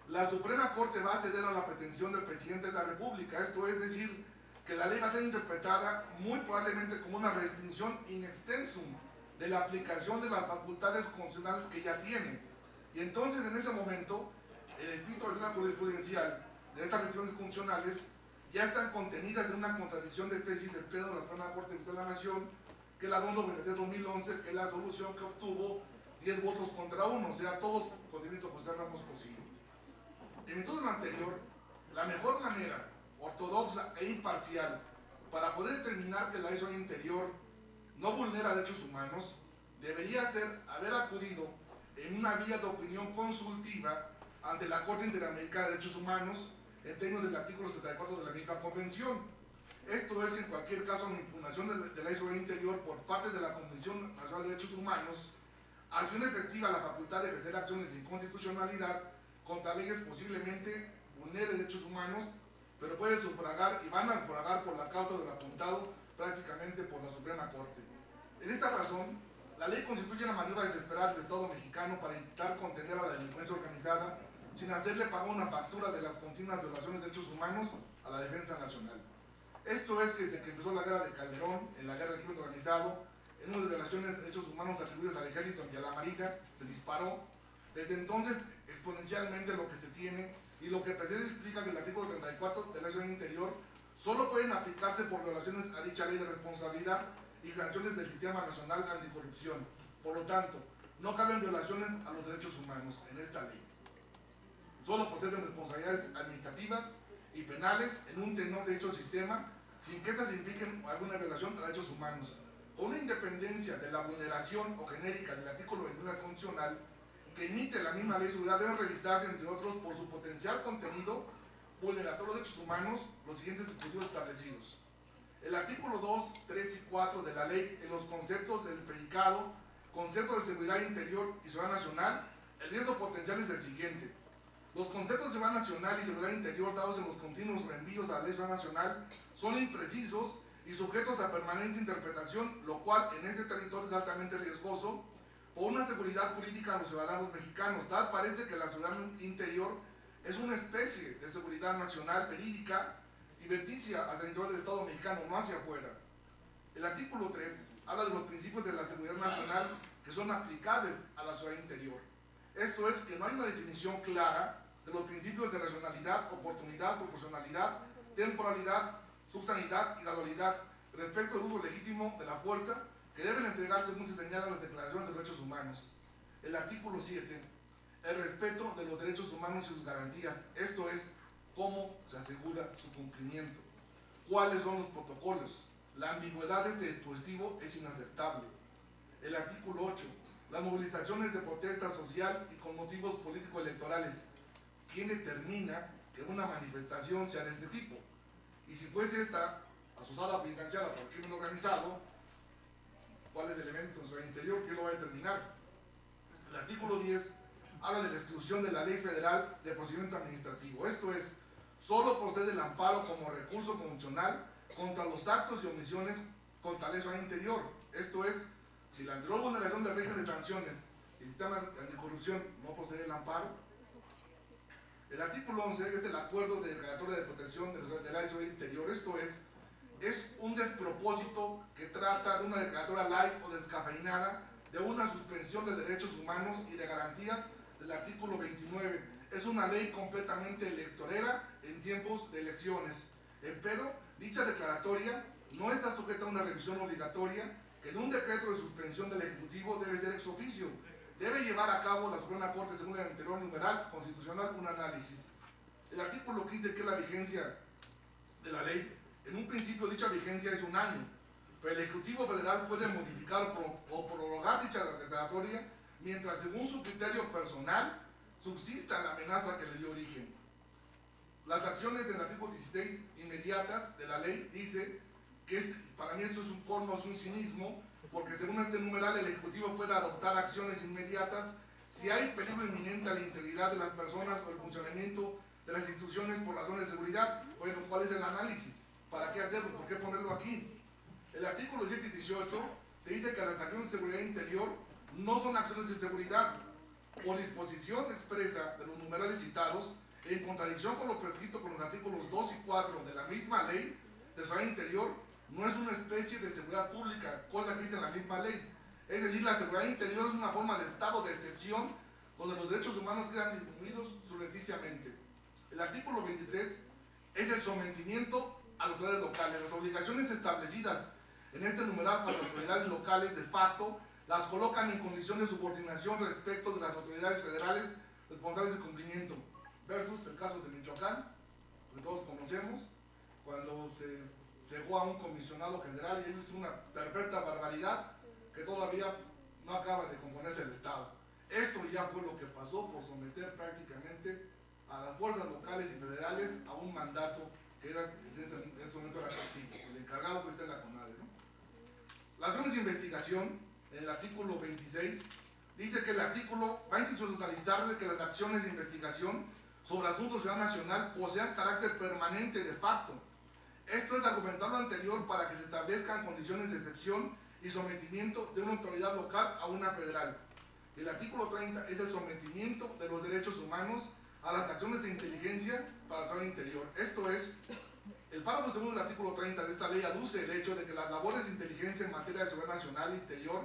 la Suprema Corte va a ceder a la pretensión del Presidente de la República. Esto es decir, que la ley va a ser interpretada muy probablemente como una restricción in extensum de la aplicación de las facultades constitucionales que ya tiene. Y entonces, en ese momento, el espíritu de la jurisprudencial de estas restricciones constitucionales ya están contenidas en una contradicción de tesis del Pleno de la Suprema Corte de la Nación, que es la 93/2011, que es la solución que obtuvo 10 votos contra 1, o sea, todos con el ministro José Ramos Cosío. En todo lo anterior, la mejor manera ortodoxa e imparcial para poder determinar que la ley de seguridad interior no vulnera derechos humanos debería ser haber acudido en una vía de opinión consultiva ante la Corte Interamericana de Derechos Humanos en términos del artículo 74 de la misma Convención. Esto es que en cualquier caso una impugnación de la ley de seguridad interior por parte de la Convención Nacional de Derechos Humanos hace efectiva la facultad de ejercer acciones de inconstitucionalidad contra leyes posiblemente vulneren derechos humanos, pero puede sufragar y van a sufragar por la causa del apuntado prácticamente por la Suprema Corte. En esta razón, la ley constituye una maniobra desesperada del Estado mexicano para intentar contener a la delincuencia organizada sin hacerle pagar una factura de las continuas violaciones de derechos humanos a la defensa nacional. Esto es que desde que empezó la guerra de Calderón, en la guerra del crimen organizado, en una de las violaciones de derechos humanos atribuidas al ejército y a la marina, se disparó. Desde entonces, exponencialmente lo que se tiene y lo que precede explica que el artículo 34 de la Ley del Interior solo pueden aplicarse por violaciones a dicha ley de responsabilidad y sanciones del Sistema Nacional Anticorrupción. Por lo tanto, no caben violaciones a los derechos humanos en esta ley. Solo proceden responsabilidades administrativas y penales en un tenor de dicho sistema, sin que estas impliquen alguna violación a derechos humanos. Con una independencia de la vulneración o genérica del artículo 21 constitucional que emite la misma ley de seguridad, deben revisarse, entre otros, por su potencial contenido vulneratorio de derechos humanos, los siguientes dispositivos establecidos. El artículo 2, 3 y 4 de la ley, en los conceptos del predicado, concepto de seguridad interior y seguridad nacional, el riesgo potencial es el siguiente. Los conceptos de seguridad nacional y seguridad interior dados en los continuos reenvíos a la ley de seguridad nacional son imprecisos y sujetos a permanente interpretación, lo cual en este territorio es altamente riesgoso por una seguridad jurídica a los ciudadanos mexicanos. Tal parece que la seguridad interior es una especie de seguridad nacional verídica y beneficia hacia el interior del Estado mexicano, no hacia afuera. El artículo 3 habla de los principios de la seguridad nacional que son aplicables a la seguridad interior. Esto es que no hay una definición clara de los principios de racionalidad, oportunidad, proporcionalidad, temporalidad, subsanidad y gradualidad respecto al uso legítimo de la fuerza que deben entregarse según se señala en las declaraciones de derechos humanos. El artículo 7, el respeto de los derechos humanos y sus garantías, esto es, cómo se asegura su cumplimiento, cuáles son los protocolos. La ambigüedad de este dispositivo es inaceptable. El artículo 8, las movilizaciones de protesta social y con motivos político-electorales. ¿Quién determina que una manifestación sea de este tipo? Y si fuese esta asociada o financiada por el crimen organizado, ¿cuál es el elemento en su interior? ¿Quién lo va a determinar? El artículo 10 habla de la exclusión de la Ley Federal de Procedimiento Administrativo. Esto es, solo procede el amparo como recurso constitucional contra los actos y omisiones contra la ley interior. Esto es, si la anterior vulneración del régimen de sanciones y sistema anticorrupción no procede el amparo. El artículo 11 es el acuerdo de declaratoria de protección de la ley interior. Esto es un despropósito que trata de una declaratoria light o descafeinada de una suspensión de derechos humanos y de garantías del artículo 29. Es una ley completamente electorera en tiempos de elecciones. Pero dicha declaratoria no está sujeta a una revisión obligatoria que en un decreto de suspensión del Ejecutivo debe ser ex oficio. Debe llevar a cabo la Suprema Corte, según el anterior numeral constitucional, un análisis. El artículo 15, que es la vigencia de la ley, en un principio dicha vigencia es un año, pero el Ejecutivo Federal puede modificar o prorrogar dicha declaratoria mientras, según su criterio personal, subsista la amenaza que le dio origen. Las acciones del artículo 16 inmediatas de la ley dice que para mí eso es un colmo, es un cinismo, porque según este numeral el Ejecutivo puede adoptar acciones inmediatas si hay peligro inminente a la integridad de las personas o el funcionamiento de las instituciones por razones de seguridad. Bueno, ¿cuál es el análisis? ¿Para qué hacerlo? ¿Por qué ponerlo aquí? El artículo 7 y 18 te dice que las acciones de seguridad interior no son acciones de seguridad. Por disposición expresa de los numerales citados, en contradicción con lo prescrito con los artículos 2 y 4 de la misma ley de seguridad interior, no es una especie de seguridad pública, cosa que dice la misma ley. Es decir, la seguridad interior es una forma de estado de excepción donde los derechos humanos quedan incluidos subrepticiamente. El artículo 23 es el sometimiento a las autoridades locales. Las obligaciones establecidas en este numeral para las autoridades locales de facto las colocan en condición de subordinación respecto de las autoridades federales responsables del cumplimiento, versus el caso de Michoacán, que todos conocemos, cuando se llegó a un comisionado general y él hizo una perfecta barbaridad que todavía no acaba de componerse el Estado. Esto ya fue lo que pasó por someter prácticamente a las fuerzas locales y federales a un mandato que era, en ese momento era Castillo, el encargado que está en la CONADE, ¿no? Las acciones de investigación, en el artículo 26, dice que el artículo va a institucionalizar que las acciones de investigación sobre asuntos de seguridad nacional posean carácter permanente de facto. Esto es argumentar lo anterior para que se establezcan condiciones de excepción y sometimiento de una autoridad local a una federal. El artículo 30 es el sometimiento de los derechos humanos a las acciones de inteligencia para la seguridad interior. Esto es, el párrafo segundo del artículo 30 de esta ley aduce el hecho de que las labores de inteligencia en materia de seguridad nacional e interior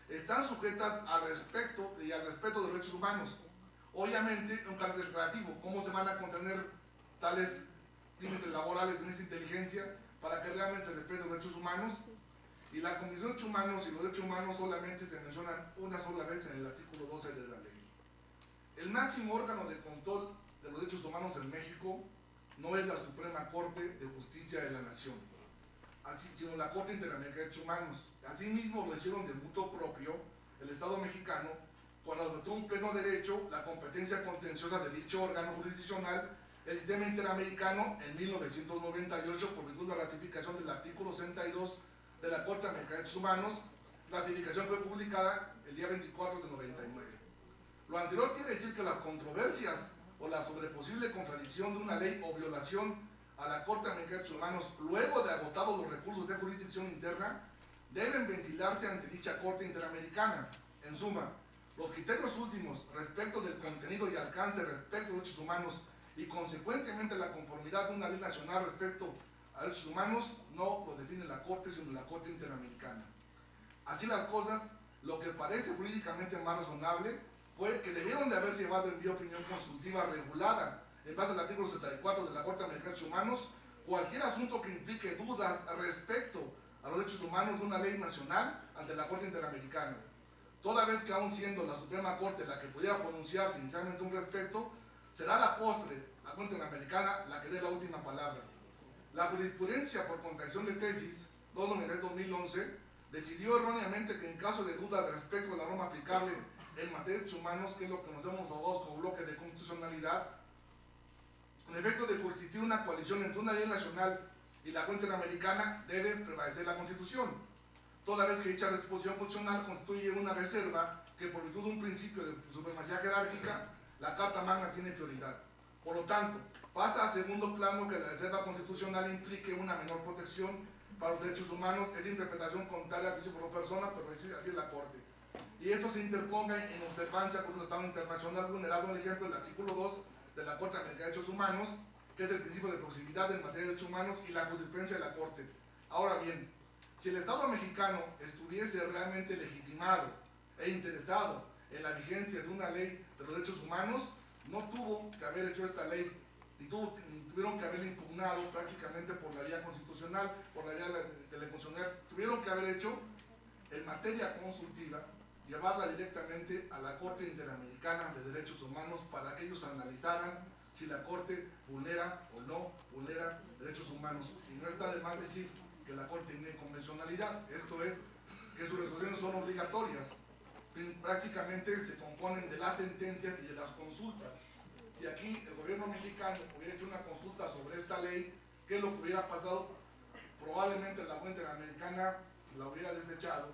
están sujetas al respeto y al respeto de los derechos humanos. Obviamente, un carácter relativo, cómo se van a contener tales límites laborales en esa inteligencia para que realmente se respeten los derechos humanos. Y la Comisión de Derechos Humanos y los derechos humanos solamente se mencionan una sola vez en el artículo 12 de la ley. El máximo órgano de control de los derechos humanos en México no es la Suprema Corte de Justicia de la Nación, sino la Corte Interamericana de Derechos Humanos. Asimismo lo hicieron de mutuo propio el Estado mexicano cuando adoptó un pleno derecho la competencia contenciosa de dicho órgano jurisdiccional, el sistema interamericano, en 1998 por virtud de la ratificación del artículo 62 de la Corte Americana de Derechos Humanos. La ratificación fue publicada el día 24 de 99. Lo anterior quiere decir que las controversias o la sobreposible contradicción de una ley o violación a la Corte Americana de Derechos Humanos luego de agotados los recursos de jurisdicción interna deben ventilarse ante dicha Corte Interamericana. En suma, los criterios últimos respecto del contenido y alcance respecto de derechos humanos y consecuentemente la conformidad de una ley nacional respecto a derechos humanos no lo define la Corte, sino la Corte Interamericana. Así las cosas, lo que parece jurídicamente más razonable fue que debieron de haber llevado en vía opinión consultiva regulada en base al artículo 74 de la Corte Americana de Derechos Humanos cualquier asunto que implique dudas respecto a los derechos humanos de una ley nacional ante la Corte Interamericana. Toda vez que aún siendo la Suprema Corte la que pudiera pronunciarse inicialmente un respecto, será la postre, la Corte Interamericana, la que dé la última palabra. La jurisprudencia por contradicción de tesis 293-2011 decidió erróneamente que en caso de duda respecto a la norma aplicable en materia de derechos humanos, que es lo que conocemos nosotros como bloque de constitucionalidad, en efecto de constituir una coalición entre una ley nacional y la Corte Interamericana, debe prevalecer la Constitución, toda vez que dicha disposición constitucional constituye una reserva que por virtud de un principio de supremacía jerárquica, la Carta Magna tiene prioridad. Por lo tanto, pasa a segundo plano que la reserva constitucional implique una menor protección para los derechos humanos. Es interpretación contraria al principio por persona, pero así es la Corte. Y esto se interponga en observancia por un tratado internacional vulnerado, el ejemplo del artículo 2 de la Corte Americana de Derechos Humanos, que es el principio de proximidad en materia de derechos humanos y la jurisprudencia de la Corte. Ahora bien, si el Estado mexicano estuviese realmente legitimado e interesado en la vigencia de una ley de los derechos humanos, no tuvo que haber hecho esta ley y tuvieron que haberla impugnado prácticamente por la vía constitucional, por la vía de la constitucionalidad. Tuvieron que haber hecho en materia consultiva, llevarla directamente a la Corte Interamericana de Derechos Humanos para que ellos analizaran si la Corte vulnera o no vulnera derechos humanos. Y no está de más decir que la Corte tiene convencionalidad, esto es, que sus resoluciones son obligatorias. Prácticamente se componen de las sentencias y de las consultas. Si aquí el gobierno mexicano hubiera hecho una consulta sobre esta ley, ¿qué es lo que hubiera pasado? Probablemente la Corte Interamericana la hubiera desechado.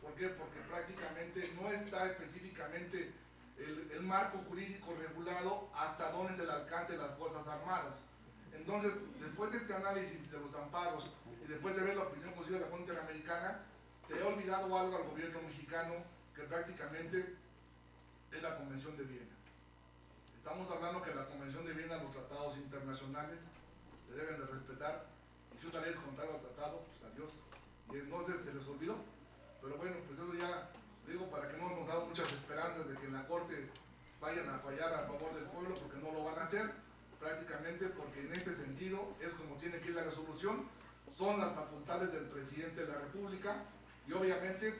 ¿Por qué? Porque prácticamente no está específicamente el marco jurídico regulado hasta dónde es el alcance de las Fuerzas Armadas. Entonces, después de este análisis de los amparos y después de ver la opinión posible de la Corte Interamericana, se ha olvidado algo al gobierno mexicano que prácticamente es la Convención de Viena. Estamos hablando que la Convención de Viena, los tratados internacionales se deben de respetar, y si una ley es contraria al tratado, pues adiós. Y entonces se les olvidó. Pero bueno, pues eso ya digo para que no nos dado muchas esperanzas de que en la Corte vayan a fallar a favor del pueblo, porque no lo van a hacer, prácticamente porque en este sentido es como tiene que ir la resolución, son las facultades del presidente de la República, y obviamente,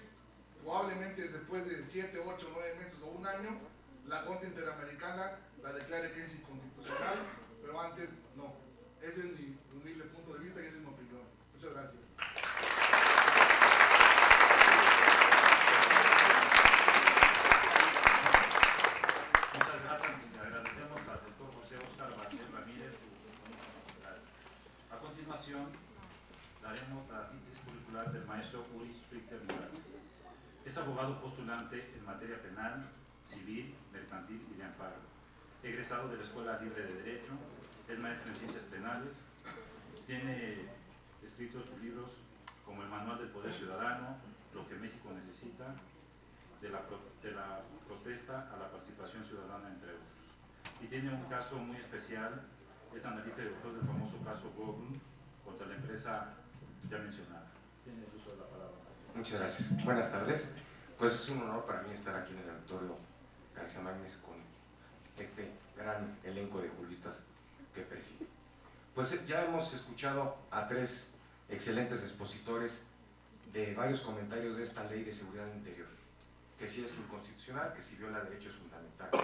probablemente después de 7, 8, 9 meses o un año, la Corte Interamericana la declare que es inconstitucional, pero antes no. Ese es mi humilde punto de vista y esa es mi opinión. Muchas gracias. Muchas gracias y agradecemos al doctor José Óscar Vázquez Ramírez su comentario. A continuación, daremos la síntesis curricular del maestro Uri Sprichter Morales. Es abogado postulante en materia penal, civil, mercantil y de amparo. Egresado de la Escuela Libre de Derecho, es maestro en Ciencias Penales, tiene escritos sus libros como El Manual del Poder Ciudadano, Lo que México necesita, de la protesta a la participación ciudadana, entre otros. Y tiene un caso muy especial, es analista y doctor del famoso caso Google contra la empresa ya mencionada. Tiene el uso de la palabra. Muchas gracias. Buenas tardes. Pues es un honor para mí estar aquí en el auditorio García Márquez con este gran elenco de juristas que preside. Pues ya hemos escuchado a tres excelentes expositores de varios comentarios de esta ley de seguridad interior, que sí es inconstitucional, que sí viola derechos fundamentales.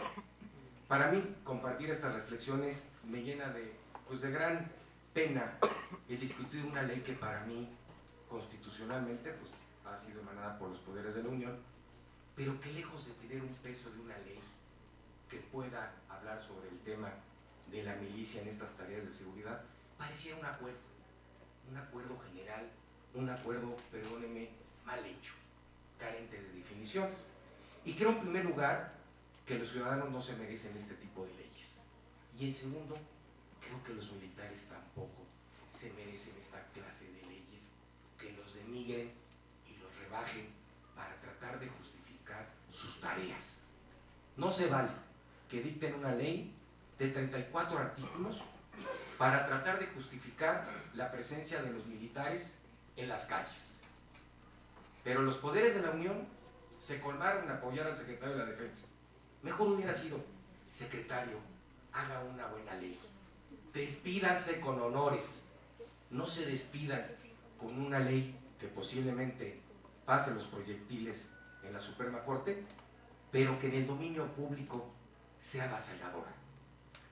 Para mí, compartir estas reflexiones me llena de gran pena el discutir una ley que para mí, constitucionalmente, pues ha sido emanada por los poderes de la Unión, pero que lejos de tener un peso de una ley que pueda hablar sobre el tema de la milicia en estas tareas de seguridad, parecía un acuerdo general, un acuerdo, perdóneme, mal hecho, carente de definiciones. Y creo en primer lugar que los ciudadanos no se merecen este tipo de leyes. Y en segundo, creo que los militares tampoco se merecen esta clase de leyes que los denigren y los rebajen para tratar de justificar sus tareas. No se vale que dicten una ley de 34 artículos para tratar de justificar la presencia de los militares en las calles. Pero los poderes de la Unión se colmaron en apoyar al secretario de la Defensa. Mejor hubiera sido, secretario, haga una buena ley. Despídanse con honores. No se despidan con una ley que posiblemente pase los proyectiles en la Suprema Corte, pero que en el dominio público sea avasalladora.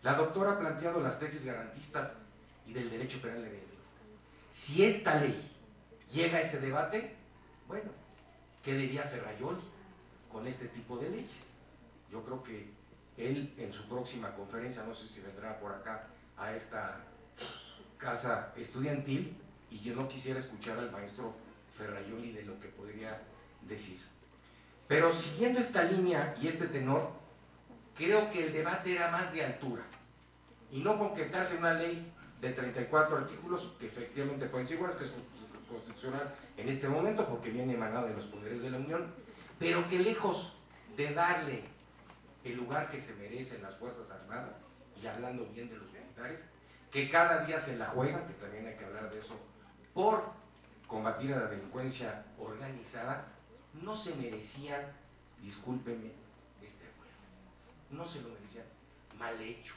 La doctora ha planteado las tesis garantistas y del derecho penal de México. Si esta ley llega a ese debate, bueno, ¿qué diría Ferrayoli con este tipo de leyes? Yo creo que él en su próxima conferencia, no sé si vendrá por acá a esta casa estudiantil, y yo no quisiera escuchar al maestro Ferrayoli de lo que podría decir. Pero siguiendo esta línea y este tenor, creo que el debate era más de altura y no concretarse en una ley de 34 artículos que efectivamente pueden ser iguales, que es constitucional en este momento porque viene emanada de los poderes de la Unión, pero que lejos de darle el lugar que se merecen las Fuerzas Armadas, y hablando bien de los militares, que cada día se la juegan, que también hay que hablar de eso, por combatir a la delincuencia organizada, no se merecían, discúlpenme, este acuerdo. No se lo merecían, mal hecho,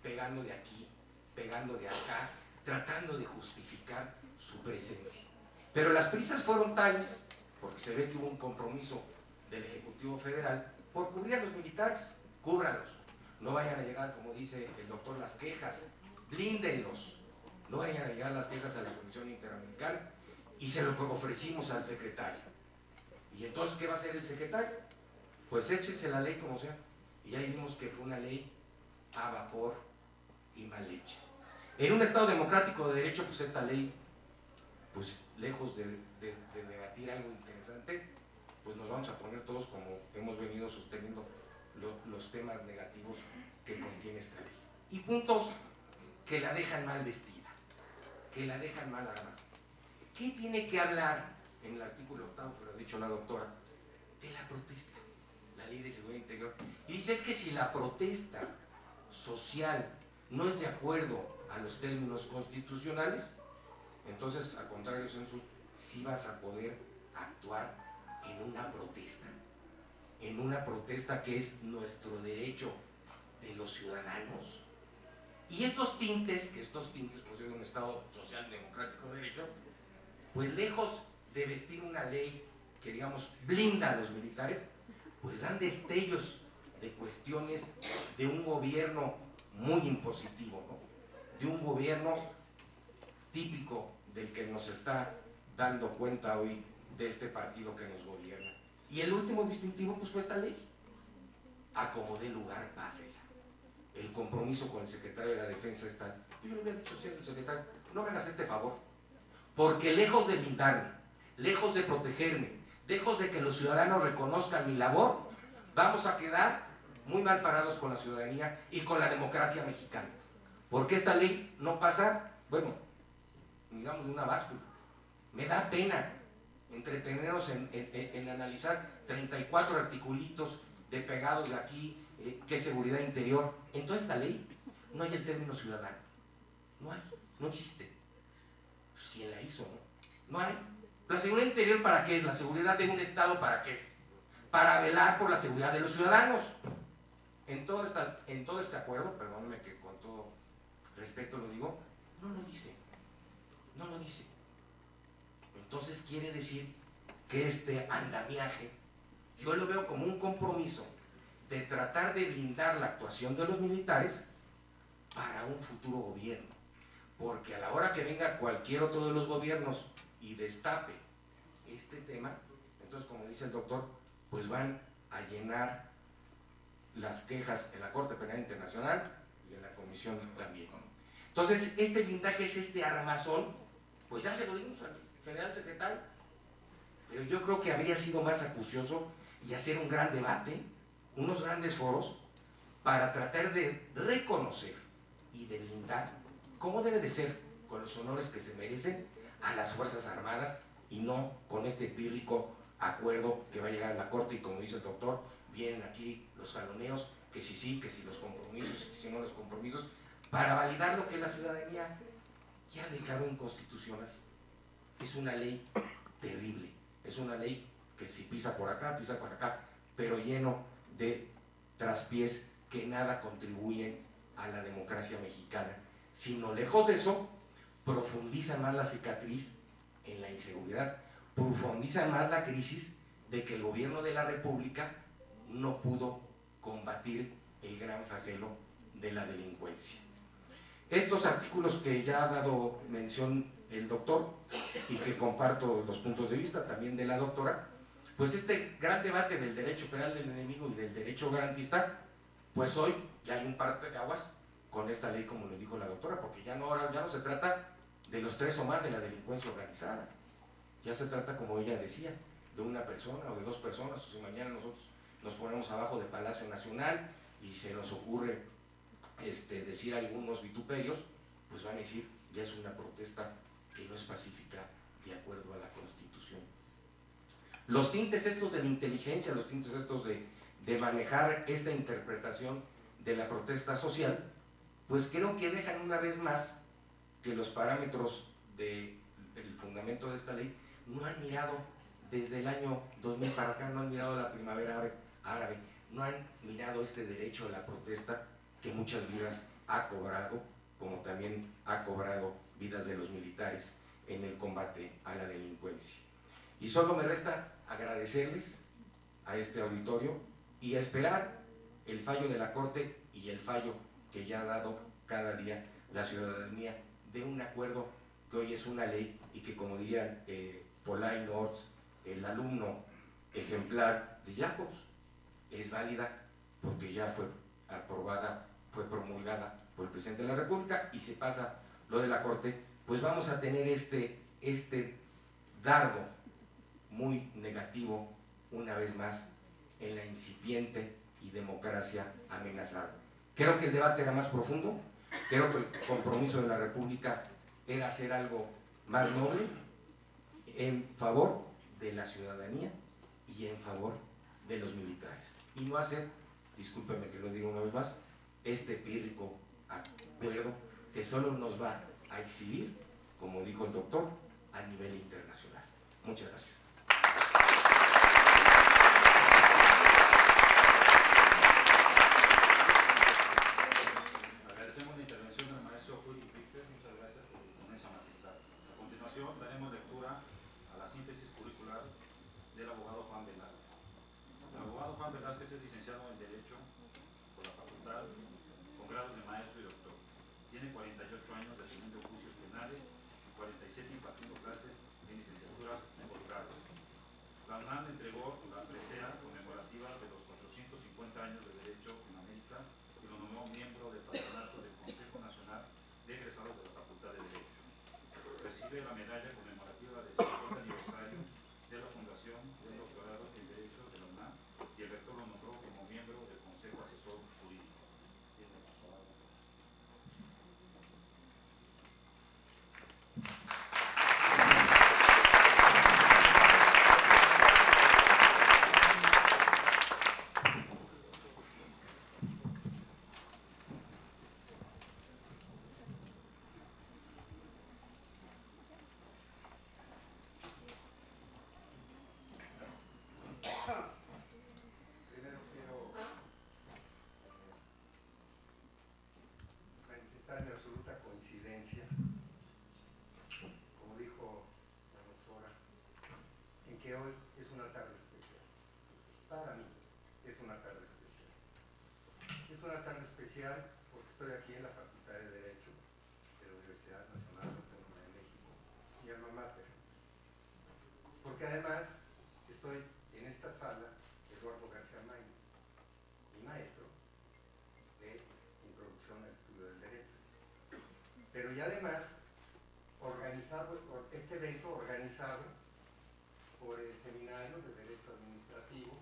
pegando de aquí, pegando de acá, tratando de justificar su presencia. Pero las prisas fueron tales, porque se ve que hubo un compromiso del Ejecutivo Federal, por cubrir a los militares. Cúbranlos, no vayan a llegar, como dice el doctor, las quejas, blíndenlos, no vayan a llegar las quejas a la Comisión Interamericana, y se lo ofrecimos al secretario. ¿Y entonces qué va a hacer el secretario? Pues échense la ley como sea, y ahí vimos que fue una ley a vapor y mal hecha. En un Estado democrático de derecho, pues esta ley, pues lejos de debatir algo interesante, pues nos vamos a poner todos, como hemos venido sosteniendo, los temas negativos que contiene esta ley. Y puntos que la dejan mal vestida, que la dejan mal armada. ¿Qué tiene que hablar en el artículo 8, que lo ha dicho la doctora, de la protesta? La ley de seguridad interior. Y dice, es que si la protesta social no es de acuerdo a los términos constitucionales, entonces, al contrario, Census, sí vas a poder actuar en una protesta que es nuestro derecho de los ciudadanos. Y estos tintes, pues de un Estado social democrático de derecho, pues lejos de vestir una ley que, digamos, blinda a los militares, pues dan destellos de cuestiones de un gobierno muy impositivo, ¿no? De un gobierno típico del que nos está dando cuenta hoy de este partido que nos gobierna. Y el último distintivo pues fue esta ley. A como dé lugar, pásela. El compromiso con el secretario de la Defensa está. Yo le hubiera dicho, señor secretario, no me hagas este favor, porque lejos de blindarme, lejos de protegerme, lejos de que los ciudadanos reconozcan mi labor, vamos a quedar muy mal parados con la ciudadanía y con la democracia mexicana. Porque esta ley no pasa, bueno, digamos, de una báscula. Me da pena entretenernos en analizar 34 articulitos de pegados de aquí, qué seguridad interior. En toda esta ley no hay el término ciudadano, no hay, no existe. Pues ¿quién la hizo? No hay. ¿La seguridad interior para qué es? ¿La seguridad de un Estado para qué es? Para velar por la seguridad de los ciudadanos. En todo este acuerdo, perdónenme que con todo respeto lo digo, no lo dice, no lo dice. Entonces quiere decir que este andamiaje, yo lo veo como un compromiso de tratar de blindar la actuación de los militares para un futuro gobierno, porque a la hora que venga cualquier otro de los gobiernos y destape este tema, entonces como dice el doctor, pues van a llenar las quejas en la Corte Penal Internacional y en la Comisión también. Entonces este blindaje es este armazón, pues ya se lo dimos al general secretario, pero yo creo que habría sido más acucioso y hacer un gran debate, unos grandes foros, para tratar de reconocer y de blindar cómo debe de ser, con los honores que se merecen, a las Fuerzas Armadas y no con este pírrico acuerdo que va a llegar a la Corte y como dice el doctor, vienen aquí los jaloneos, que si sí, que si los compromisos, que si no los compromisos, para validar lo que la ciudadanía ya declaró inconstitucional. Es una ley terrible, es una ley que si pisa por acá, pero lleno de traspiés que nada contribuyen a la democracia mexicana, sino lejos de eso, profundiza más la cicatriz en la inseguridad, profundiza más la crisis de que el gobierno de la República no pudo combatir el gran flagelo de la delincuencia. Estos artículos que ya ha dado mención el doctor y que comparto los puntos de vista también de la doctora, pues este gran debate del derecho penal del enemigo y del derecho garantista, pues hoy ya hay un par de aguas con esta ley, como lo dijo la doctora, porque ahora ya no se trata de los 3 o más de la delincuencia organizada, ya se trata, como ella decía, de una persona o de 2 personas, o si mañana nosotros nos ponemos abajo de Palacio Nacional y se nos ocurre decir algunos vituperios, pues van a decir, ya es una protesta que no es pacífica de acuerdo a la Constitución. Los tintes estos de la inteligencia, los tintes estos de manejar esta interpretación de la protesta social, pues creo que dejan una vez más que los parámetros del fundamento de esta ley no han mirado desde el año 2000 para acá, no han mirado la primavera árabe, no han mirado este derecho a la protesta que muchas vidas ha cobrado, como también ha cobrado vidas de los militares en el combate a la delincuencia. Y solo me resta agradecerles a este auditorio y a esperar el fallo de la Corte y el fallo que ya ha dado cada día la ciudadanía de un acuerdo que hoy es una ley y que, como dirían Pauline Orts, el alumno ejemplar de Jacobs, es válida porque ya fue aprobada, fue promulgada por el presidente de la República y se pasa lo de la Corte, pues vamos a tener este dardo muy negativo una vez más en la incipiente y democracia amenazada. Creo que el debate era más profundo, creo que el compromiso de la República era hacer algo más noble en favor de la ciudadanía y en favor de los militares. Y no hacer, discúlpeme que lo diga una vez más, este pírrico acuerdo que solo nos va a exhibir, como dijo el doctor, a nivel internacional. Muchas gracias. Agradecemos la intervención del maestro Julio Víctor, muchas gracias por su ponencia magistral. A continuación daremos lectura a la síntesis curricular del abogado Juan Velázquez. El abogado Juan Velázquez es licenciado en Derecho por la Facultad, con grados de maestro y doctor. Tiene 48 años defendiendo juicios penales y 47 impartiendo clases en licenciaturas en posgrado. La UNAM entregó la presea conmemorativa de los 450 años de Derecho en América y lo nombró miembro del patronato del Consejo Nacional de Egresados de la Facultad de Derecho. Recibe la medalla conmemorativa del 50 aniversario de la fundación del doctorado en Derecho de la UNAM y el rector lo nombró como miembro del Consejo Asesor Jurídico. absoluta coincidencia, como dijo la doctora, en que hoy es una tarde especial. Para mí es una tarde especial. Es una tarde especial porque estoy aquí en la Facultad de Derecho de la Universidad Nacional Autónoma de México, mi alma mater. Porque además estoy en esta sala Eduardo García Maínez, mi maestro de Introducción al Estudio del Derecho. Pero y además, este evento organizado por el Seminario de Derecho Administrativo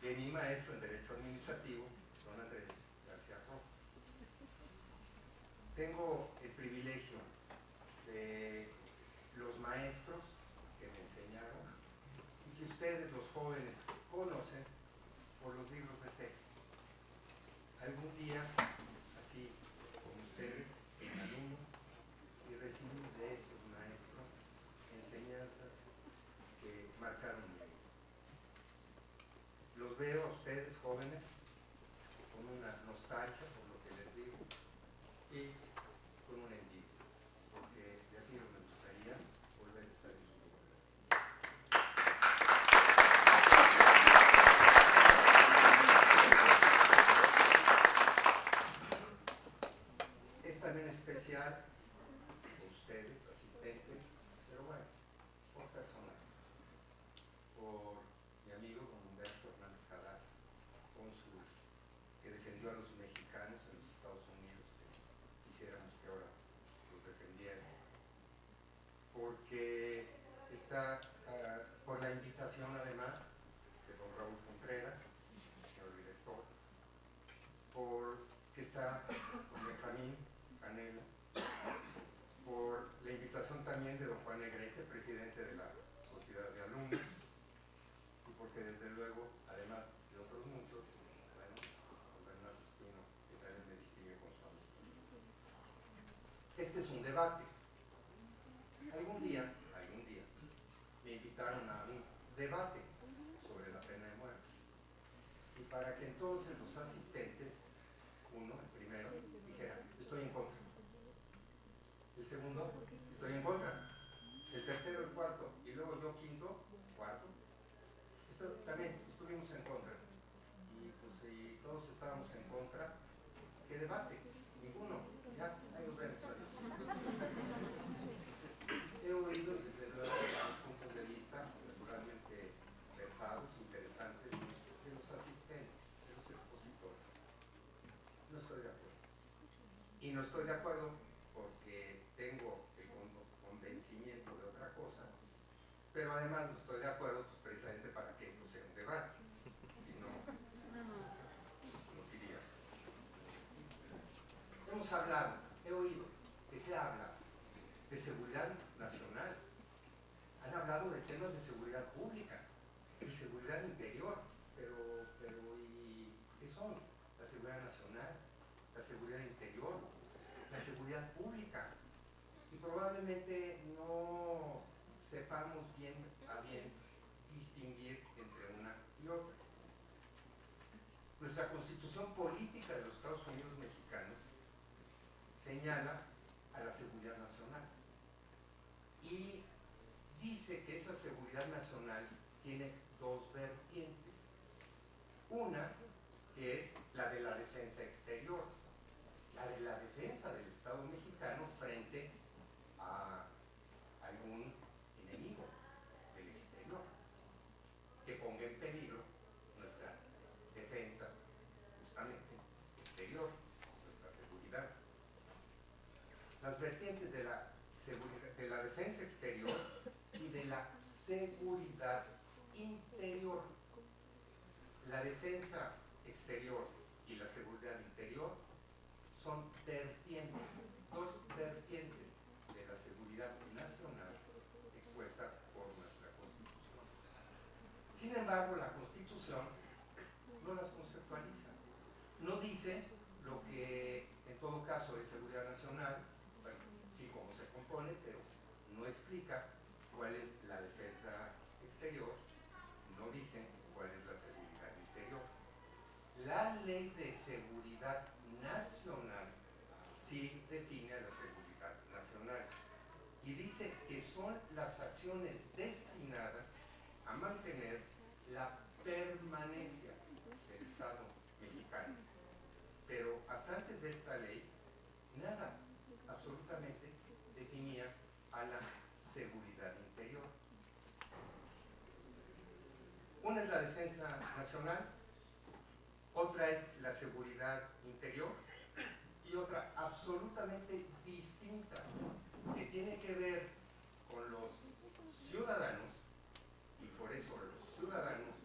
de mi maestro en Derecho Administrativo, don Andrés García Rojas. Tengo el privilegio de los maestros que me enseñaron y que ustedes, los jóvenes, conocen por los libros de texto. Algún día, así como ustedes, alumnos, y recibí de esos maestros enseñanzas que marcaron mi vida. Los veo a ustedes, jóvenes, con una nostalgia por lo que les digo y con una envidia, porque de aquí no me gustaría volver a estar en su lugar. Es también especial por ustedes, asistentes, pero bueno, por personal, por mi amigo don Humberto Hernández Haddad, cónsul que defendió a los mexicanos en los Estados Unidos, que quisiéramos que ahora los defendieran, porque está por la invitación además de don Raúl Contreras, señor director, porque está don Benjamín Canelo, por la invitación también de don Juan Negrete, presidente de la Sociedad de Alumnos, y porque desde luego, además de otros muchos, bueno, don Bernardo Espino, que también me distingue con su amistad. Este es un debate. Algún día, me invitaron a un debate sobre la pena de muerte. Y para que entonces los asistentes, uno, el primero, dijera, estoy en contra. El segundo, estoy en contra. El tercero, el cuarto, y luego yo quinto, cuarto. También estuvimos en contra. Y pues si todos estábamos en contra, ¿qué debate? Ninguno. Ya, ahí nos vemos. He oído desde luego los puntos de vista, naturalmente versados, interesantes, de los asistentes, de los expositores. No estoy de acuerdo. Y no estoy de acuerdo porque tengo el convencimiento de otra cosa, pero además no estoy de acuerdo pues, precisamente para que esto sea un debate y no nos iría. Hemos hablado, he oído que se habla de seguridad nacional, han hablado de temas de seguridad pública y seguridad interior, pero ¿y qué son? La seguridad nacional, la seguridad interior, la seguridad pública, y probablemente no sepamos bien distinguir entre una y otra. Nuestra Constitución Política de los Estados Unidos Mexicanos señala a la seguridad nacional y dice que esa seguridad nacional tiene dos vertientes. Una que es la de la defensa exterior, la de la defensa del Estado mexicano frente a algún enemigo del exterior que ponga en peligro nuestra defensa justamente exterior, nuestra seguridad. Las vertientes de la defensa exterior y de la seguridad interior. La defensa exterior y la seguridad interior son vertientes, dos vertientes de la seguridad nacional expuesta por nuestra Constitución. Sin embargo, la Constitución no las conceptualiza. No dice lo que en todo caso es seguridad nacional, bueno, sí cómo se compone, pero no explica cuál es la defensa exterior, no dice cuál es la seguridad interior. La Ley de Seguridad Nacional sí así define a la seguridad nacional. Y dice que son las acciones destinadas a mantener la permanencia del Estado mexicano. Pero hasta antes de esta ley, nada absolutamente definía a la seguridad interior. Una es la defensa nacional, otra es la seguridad interior y otra absolutamente distinta que tiene que ver con los ciudadanos, y por eso los ciudadanos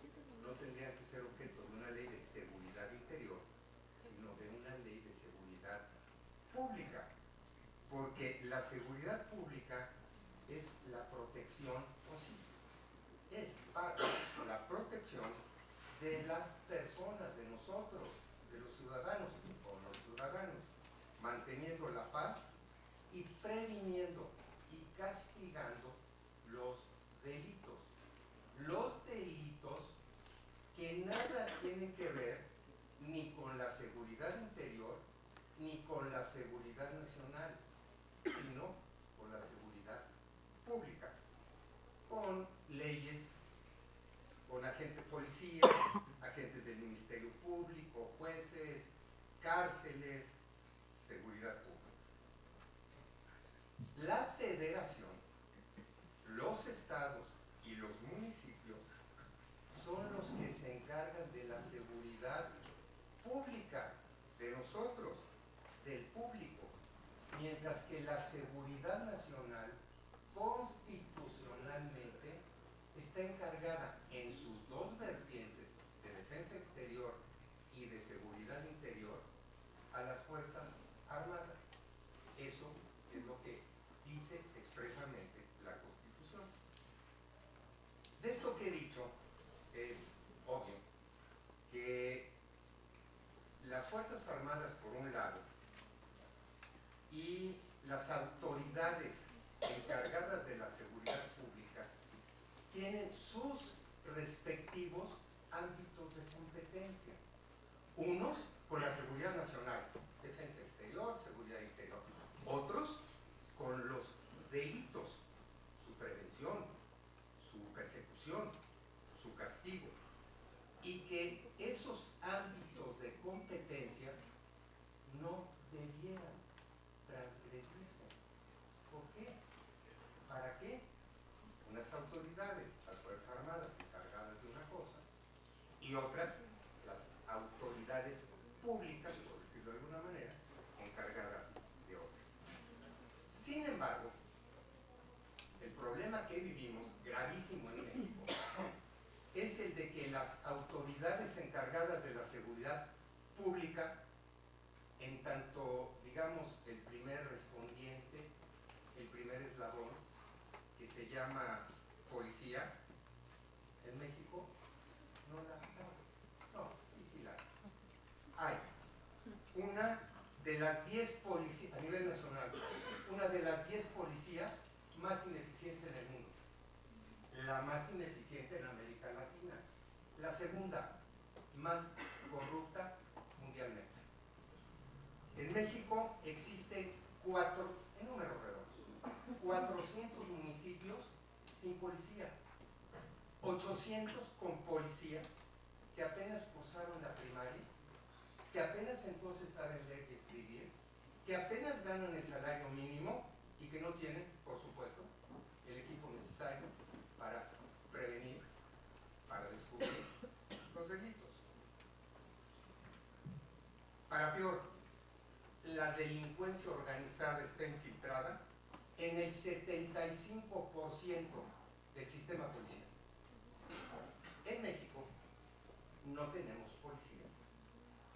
no tendrían que ser objeto de una ley de seguridad interior, sino de una ley de seguridad pública, porque la seguridad pública es la protección, o sí, es para la protección de las personas, de nosotros, de los ciudadanos o los ciudadanos, manteniendo la paz y previniendo y castigando los delitos. Los delitos que nada tienen que ver ni con la seguridad interior ni con la seguridad nacional, sino con la seguridad pública, con leyes, con agentes policías, agentes del Ministerio Público, jueces, cárceles, seguridad pública. La federación, los estados y los municipios son los que se encargan de la seguridad pública, de nosotros, del público, mientras que la seguridad nacional constitucionalmente está encargada en sus dos vertientes de defensa exterior y de seguridad interior a las Fuerzas Armadas. Eso es lo que dice expresamente la Constitución. De esto que he dicho, es obvio que las Fuerzas Armadas, por un lado, y las autoridades encargadas de la seguridad pública tienen sus respectivos ámbitos de competencia. Unos con la seguridad nacional, defensa exterior, seguridad interior. Otros con los delitos, su prevención, su persecución, su castigo. Y que esos ámbitos de competencia no debieran transgredirse. ¿Por qué? ¿Para qué? Unas autoridades, las Fuerzas Armadas, encargadas de una cosa, y otras, las autoridades públicas, por decirlo de alguna manera, encargadas de otra. Sin embargo, el problema que vivimos, gravísimo en México, es el de que las autoridades encargadas de la seguridad pública, en tanto, digamos, el primer respondiente, el primer eslabón, que se llama policía, en México, no la sabe. No, sí la hay. Una de las 10 policías, a nivel nacional, una de las 10 policías más ineficientes en el mundo. La más ineficiente en América Latina. La segunda más corrupta mundialmente. En México existen en números redondos, 400 municipios sin policía, 800 con policías que apenas cursaron la primaria, que apenas entonces saben leer y escribir, que apenas ganan el salario mínimo y que no tienen, por supuesto, el equipo necesario para prevenir, para descubrir los delitos. Para peor, la delincuencia organizada está infiltrada en el 75% del sistema policial. En México no tenemos policía.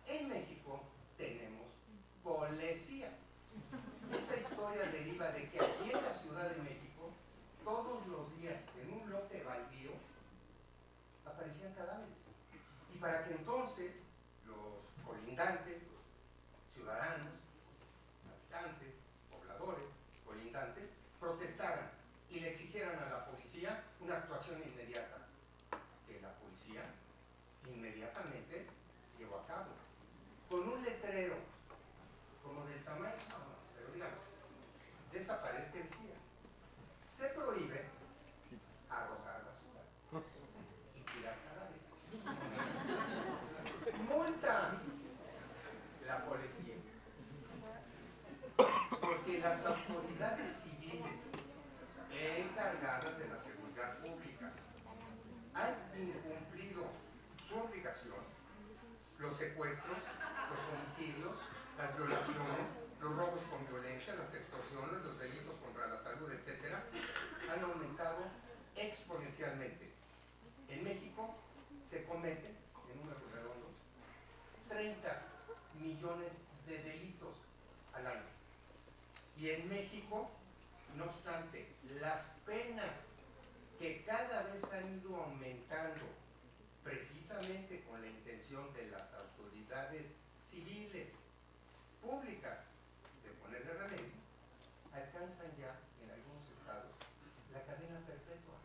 En México tenemos policía. Esa historia deriva de que aquí en la Ciudad de México, todos los días en un lote baldío, aparecían cadáveres. Y para que entonces los colindantes, los ciudadanos, habitantes, pobladores, colindantes, protestaran y le exigieran a la policía una actuación inmediata, que la policía inmediatamente llevó a cabo, con un letrero como del tamaño desaparezca, decía, se prohíbe arrojar basura y tirar cadáveres. Multa la policía, porque las autoridades civiles encargadas de la seguridad pública han incumplido su obligación. Los secuestros, los homicidios, las violaciones, los robos con violencia, las extorsiones, los delitos contra la salud, etc., han aumentado exponencialmente. En México se cometen, en números redondos, 30 millones de delitos al año. Y en México, no obstante, las penas que cada vez han ido aumentando, precisamente con la intención de las autoridades civiles, públicas, de ponerle remedio, alcanzan ya, en algunos estados, la cadena perpetua.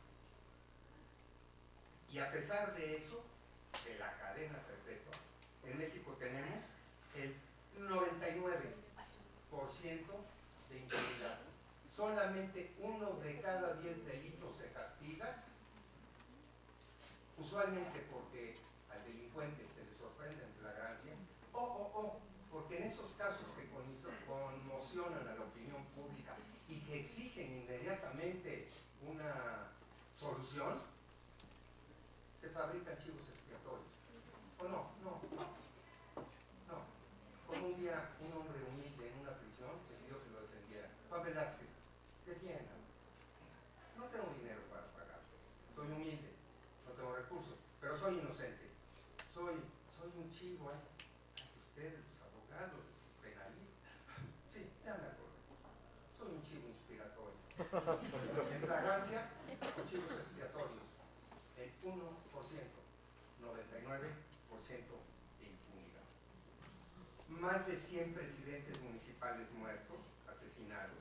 Y a pesar de eso, de la cadena perpetua, en México tenemos el 99% de impunidad. Solamente 1 de cada 10 delitos se castiga, usualmente porque al delincuente se le sorprende en flagrancia, o porque en esos casos que conmocionan a la opinión pública y que exigen inmediatamente una solución, se fabrican chivos expiatorios. ¿O no? No. Como un día un hombre humilde en una prisión pidió que lo defendiera. Juan Velázquez, defiéndame. No tengo dinero para pagar. Soy humilde, no tengo recursos, pero soy inocente. Soy un chivo, ustedes, los abogados, los penalistas. Sí, ya me acordé. Soy un chivo inspiratorio. En flagrancia, chivos expiatorios. El 1%, 99% de impunidad. Más de 100 presidentes municipales muertos, asesinados,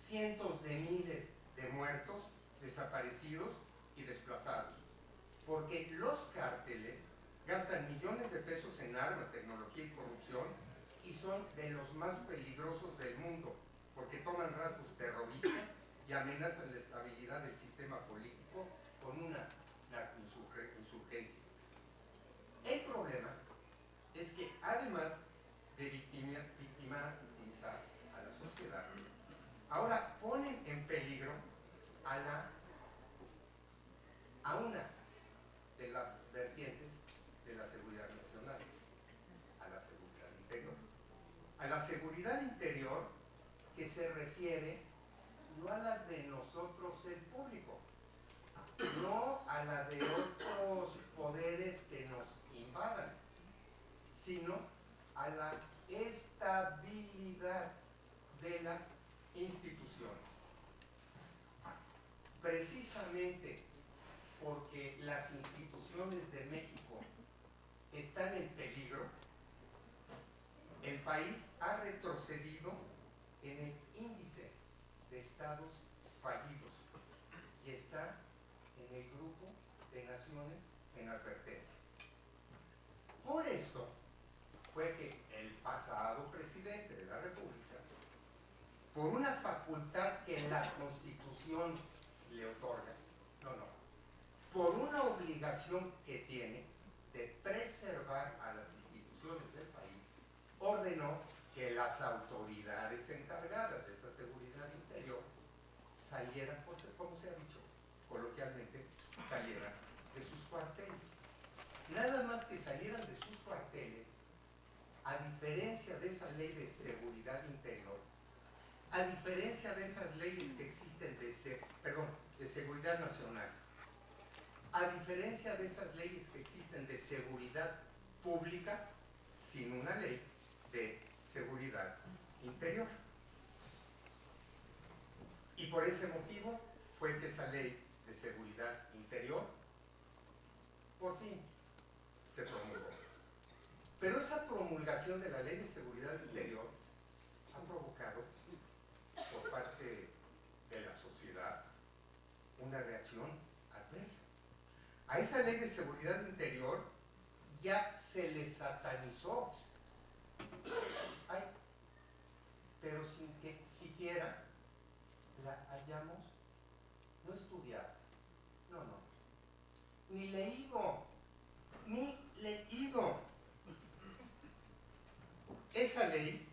cientos de miles de muertos, desaparecidos y desplazados. Porque los cárteles gastan millones de pesos en armas, tecnología y corrupción y son de los más peligrosos del mundo, porque toman rasgos terroristas y amenazan la estabilidad del sistema político con una narcoinsurgencia. El problema es que además de victimizar a la sociedad, ahora ponen en peligro a una de las vertientes de la seguridad nacional, a la seguridad interior. A la seguridad interior que se refiere no a la de nosotros el público, no a la de otros poderes que nos invadan, sino a la estabilidad de las instituciones. Precisamente porque las instituciones de México están en peligro, el país ha retrocedido en el índice de estados fallidos y está en el grupo de naciones en advertencia. Por esto fue que el pasado presidente de la República, por una facultad que la Constitución le otorga, por una obligación que tiene de preservar a las instituciones del país, ordenó que las autoridades encargadas de esa seguridad interior salieran, como se ha dicho coloquialmente, salieran de sus cuarteles. Nada más que salieran de sus cuarteles, a diferencia de esa ley de seguridad interior, a diferencia de esas leyes que existen de seguridad nacional, a diferencia de esas leyes que existen de seguridad pública, sin una ley de seguridad interior. Y por ese motivo fue que esa ley de seguridad interior, por fin, se promulgó. Pero esa promulgación de la ley de seguridad interior ha provocado, por parte de la sociedad, una reacción adversa. A esa ley de seguridad interior ya se le satanizó. Pero sin que siquiera la hayamos no estudiado, no, ni leído. Esa ley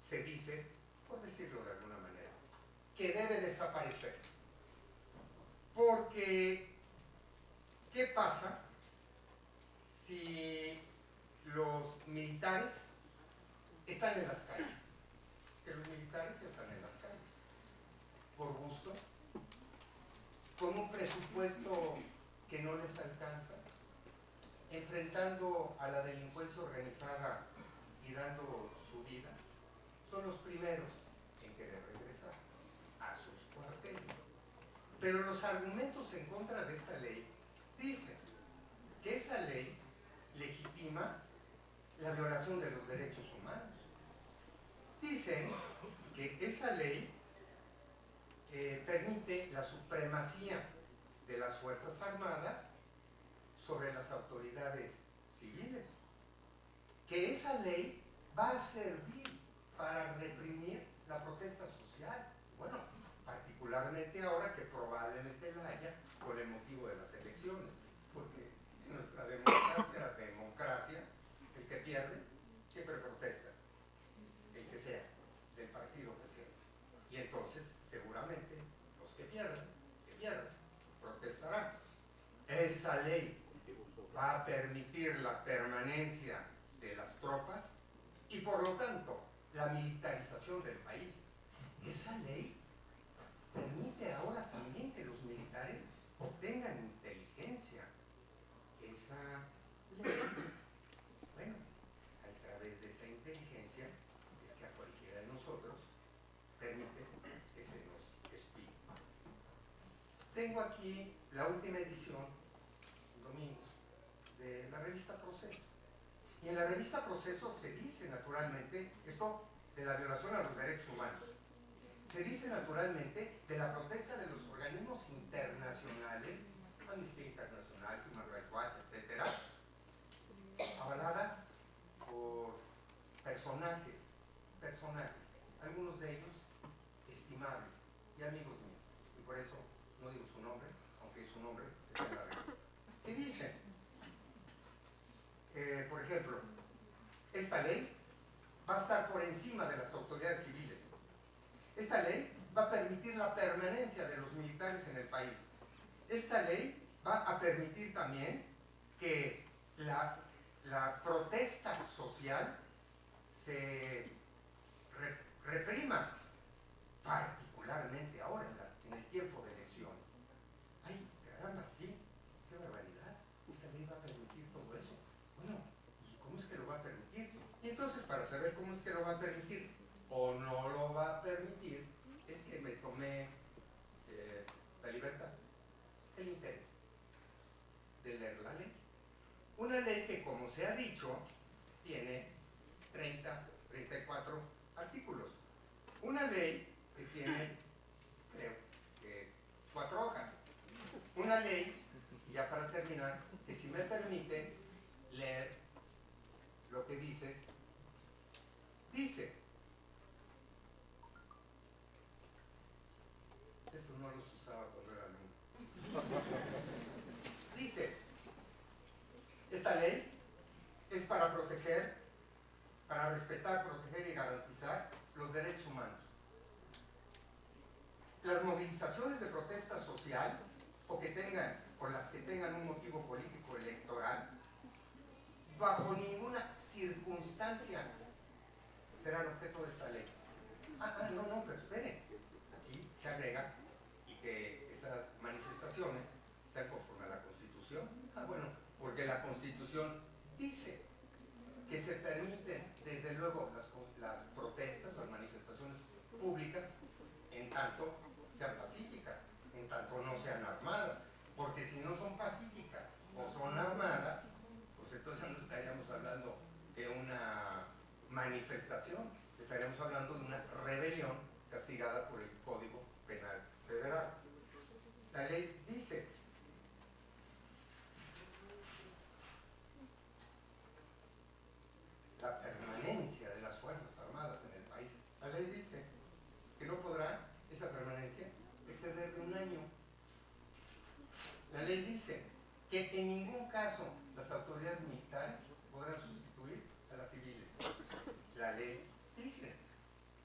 se dice, por decirlo de alguna manera, que debe desaparecer. Porque, ¿qué pasa si los militares están en las calles? Que los militares están en las calles, por gusto, con un presupuesto que no les alcanza, enfrentando a la delincuencia organizada y dando su vida, son los primeros en querer regresar a sus cuarteles. Pero los argumentos en contra de esta ley dicen que esa ley legitima la violación de los derechos humanos. Dicen que esa ley permite la supremacía de las Fuerzas Armadas sobre las autoridades civiles, que esa ley va a servir para reprimir la protesta social. Bueno, particularmente ahora que probablemente la haya por el motivo de las elecciones, porque en nuestra democracia, el que pierde siempre protesta, el que sea, del partido que sea. Y entonces, seguramente, los que pierden, protestarán. Esa ley va a permitir la permanencia de las tropas y por lo tanto la militarización del país. Esa ley permite ahora también que los militares obtengan inteligencia. Esa ley, bueno, a través de esa inteligencia es que a cualquiera de nosotros permite que se nos espíe. Tengo aquí la última edición, domingos, de la revista Proceso. Y en la revista Proceso se dice naturalmente esto de la violación a los derechos humanos. Se dice naturalmente de la protesta de los organismos internacionales, Amnistía Internacional, Human Rights Watch, etc., avaladas por personajes, algunos de ellos estimables y amigos míos. Y por eso no digo su nombre, aunque su nombre está en la revista. ¿Qué dicen? Por ejemplo, esta ley va a estar por encima de las autoridades civiles. Esta ley va a permitir la permanencia de los militares en el país. Esta ley va a permitir también que la protesta social se reprima, particularmente ahora en el tiempo de elecciones. ¡Ay, caramba, sí! ¡Qué barbaridad! Esta ley va a permitir todo eso. Bueno, pues, ¿cómo es que lo va a permitir? Y entonces, para saber cómo es que lo va a permitir o no lo va a permitir, es que me tomé la libertad, el interés de leer la ley. Una ley que, como se ha dicho, tiene 34 artículos. Una ley que tiene, creo, 4 hojas. Una ley, ya para terminar, que si me permite leer lo que dice, esto no los usaba cuando era niño. Dice, esta ley es para proteger, para respetar, proteger y garantizar los derechos humanos. Las movilizaciones de protesta social o las que tengan un motivo político electoral, bajo ninguna circunstancia serán objeto de esta ley. No, pero espere. Aquí se agrega y que esas manifestaciones sean conforme a la Constitución. Bueno, porque la Constitución dice que se permiten, desde luego, las protestas, las manifestaciones públicas, en tanto sean pacíficas, en tanto no sean armadas. Porque si no son pacíficas o son armadas, pues entonces no estaríamos hablando de una manifestación, estaríamos hablando de una rebelión castigada por el Código Penal Federal. La ley dice la permanencia de las Fuerzas Armadas en el país. La ley dice que no podrá esa permanencia exceder de un año. La ley dice que en ningún caso las autoridades militares podrán sustituir a las civiles. La ley dice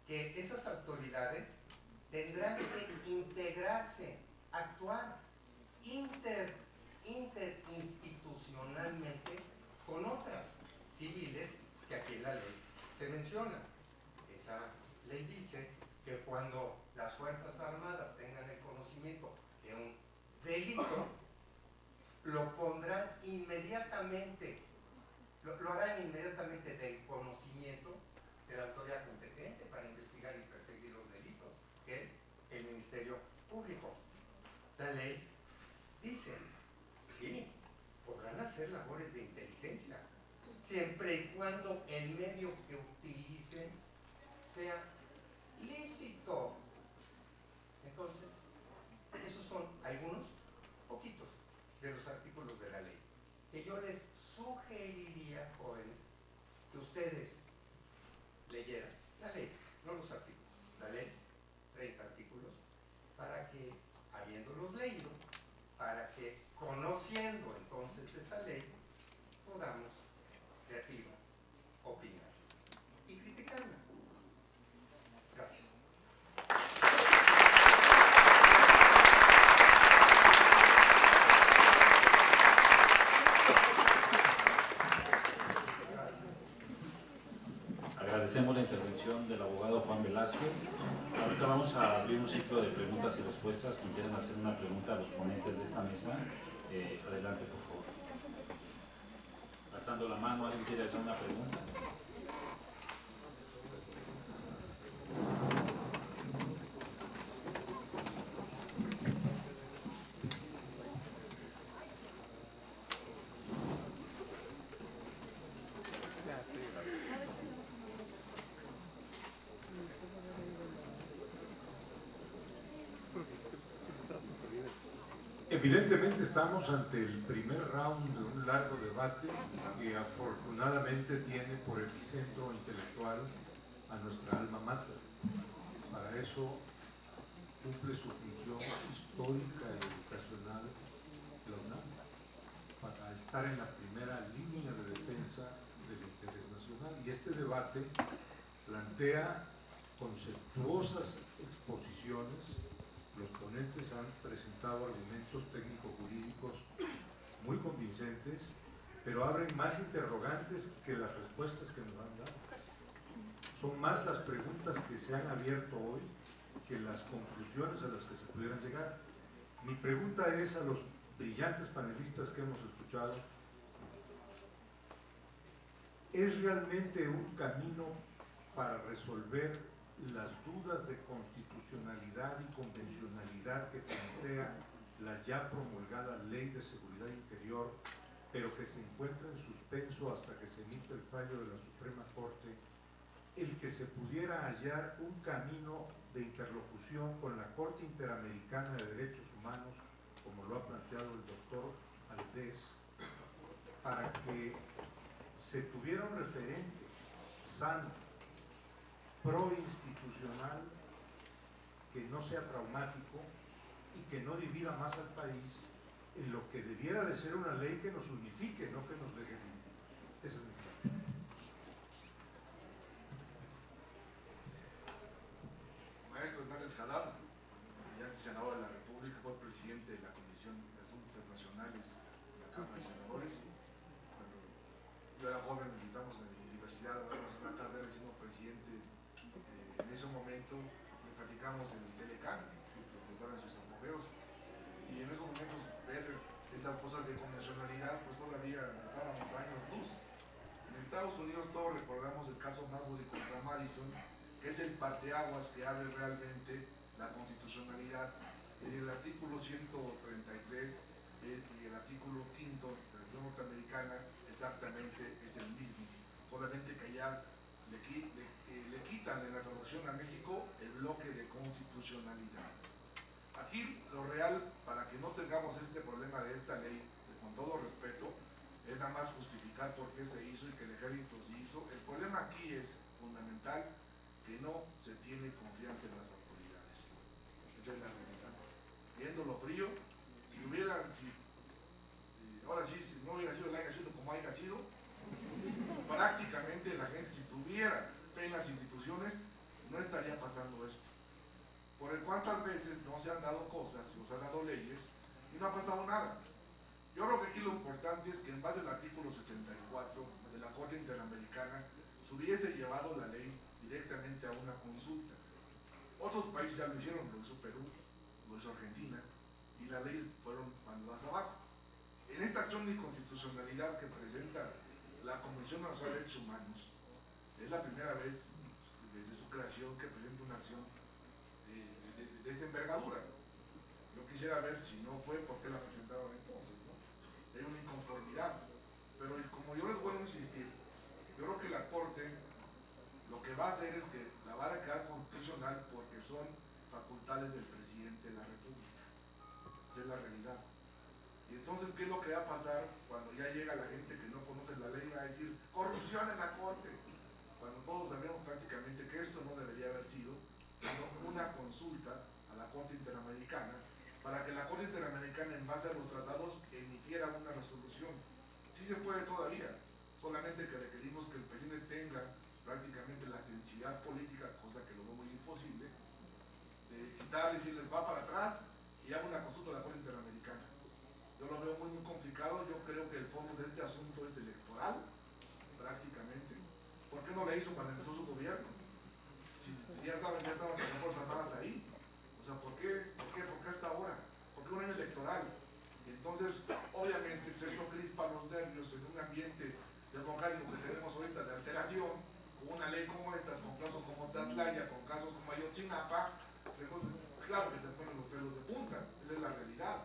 que esas autoridades tendrán que integrarse, actuar interinstitucionalmente con otras civiles que aquí en la ley se menciona. Esa ley dice que cuando las Fuerzas Armadas tengan el conocimiento de un delito, lo pondrán inmediatamente, lo harán inmediatamente del conocimiento de la autoridad competente para investigar y perseguir los delitos, que es el Ministerio Público. La ley dice, sí, podrán hacer labores de inteligencia, siempre y cuando el medio que utilicen sea lícito. Entonces, esos son algunos, poquitos, de los artículos de la ley, que yo les sugeriría, jóvenes, que ustedes leyeran la ley, no los artículos, la ley, 30 artículos, para que, habiéndolos leído, para que, conociendo entonces esa ley, podamos de arriba opinar y criticarla. Gracias. Agradecemos la intervención del abogado Juan Velázquez. Ahorita vamos a abrir un ciclo de preguntas y respuestas. Quien quieran hacer una pregunta a los ponentes de esta mesa, adelante, por favor. Alzando la mano, ¿alguien quiere hacer una pregunta? Evidentemente estamos ante el primer round de un largo debate que afortunadamente tiene por epicentro intelectual a nuestra alma mater. Para eso cumple su función histórica y educacional la UNAM, para estar en la primera línea de defensa del interés nacional. Y este debate plantea conceptuosas exposiciones. Los ponentes han presentado argumentos técnico-jurídicos muy convincentes, pero abren más interrogantes que las respuestas que nos han dado. Son más las preguntas que se han abierto hoy que las conclusiones a las que se pudieran llegar. Mi pregunta es a los brillantes panelistas que hemos escuchado: ¿es realmente un camino para resolver las dudas de constitucionalidad y convencionalidad que plantea la ya promulgada Ley de Seguridad Interior, pero que se encuentra en suspenso hasta que se emite el fallo de la Suprema Corte, el que se pudiera hallar un camino de interlocución con la Corte Interamericana de Derechos Humanos, como lo ha planteado el doctor Aldez, para que se tuviera un referente sano, proinstitucional, que no sea traumático y que no divida más al país en lo que debiera de ser una ley que nos unifique, no que nos deje dividir? Esa es mi pregunta. Maestro Hernández Haddad, brillante senador de la República, fue presidente de la Comisión de Asuntos Internacionales de la Cámara de Senadores. Cuando yo era joven, visitamos en mi universidad, dábamos una carrera siendo presidente. En ese momento le platicamos en el Telecán, lo que estaba en sus apogeos, y en esos momentos ver esas cosas de convencionalidad, pues todavía estábamos años luz. En Estados Unidos todos recordamos el caso Marbury contra Madison, que es el parteaguas que abre realmente la constitucionalidad. En el artículo 133 y el artículo 5 de la Constitución norteamericana exactamente es el mismo, solamente que allá le quitan en la traducción a México el bloque de constitucionalidad. Aquí lo real, para que no tengamos este problema de esta ley, con todo respeto, es nada más justificar por qué se hizo y que el ejército se hizo. El problema aquí es fundamental, que no se tiene confianza en las autoridades. Esa es la realidad. viéndolo frío, ahora sí, si no hubiera sido el haya sido como haya sido, prácticamente la gente, si tuviera fe en las instituciones, no estaría pasando esto. Por el cuántas veces no se han dado cosas, no se han dado leyes, y no ha pasado nada. Yo creo que aquí lo importante es que en base al artículo 64 de la Corte Interamericana se hubiese llevado la ley directamente a una consulta. Otros países ya lo hicieron, lo hizo Perú, lo hizo Argentina, y las leyes fueron mandadas abajo. En esta acción de inconstitucionalidad que presenta la Comisión Nacional de Derechos Humanos, es la primera vez desde su creación que presenta una acción de esta envergadura. Yo quisiera ver, si no fue, por qué la presentaron entonces, ¿no? Hay una inconformidad. Pero como yo les vuelvo a insistir, yo creo que la Corte lo que va a hacer es que la va a declarar constitucional porque son facultades del presidente de la República. Esa es la realidad. Y entonces, ¿qué es lo que va a pasar cuando ya llega la gente que no conoce la ley? Va a decir, corrupción en la Corte. Cuando todos sabemos prácticamente que esto no debería haber sido, sino una consulta a la Corte Interamericana, para que la Corte Interamericana, en base a los tratados, emitiera una resolución. Sí se puede todavía, solamente que requerimos que el presidente tenga prácticamente la sensibilidad política, cosa que lo veo muy imposible, de quitar y decirles va para atrás y haga una consulta a la Corte Interamericana. Yo lo veo muy complicado. Yo creo que el fondo de este asunto es electoral, prácticamente. ¿Por qué no le hizo cuando empezó su gobierno? Si ya estaban las Fuerzas Armadas ahí. O sea, ¿por qué hasta ahora? ¿Por qué un año electoral? Y entonces, obviamente, pues esto crispa los nervios en un ambiente democrático que tenemos ahorita de alteración, con una ley como esta, con casos como Tatlaya, con casos como Ayotzinapa. Entonces, claro que te ponen los pelos de punta. Esa es la realidad.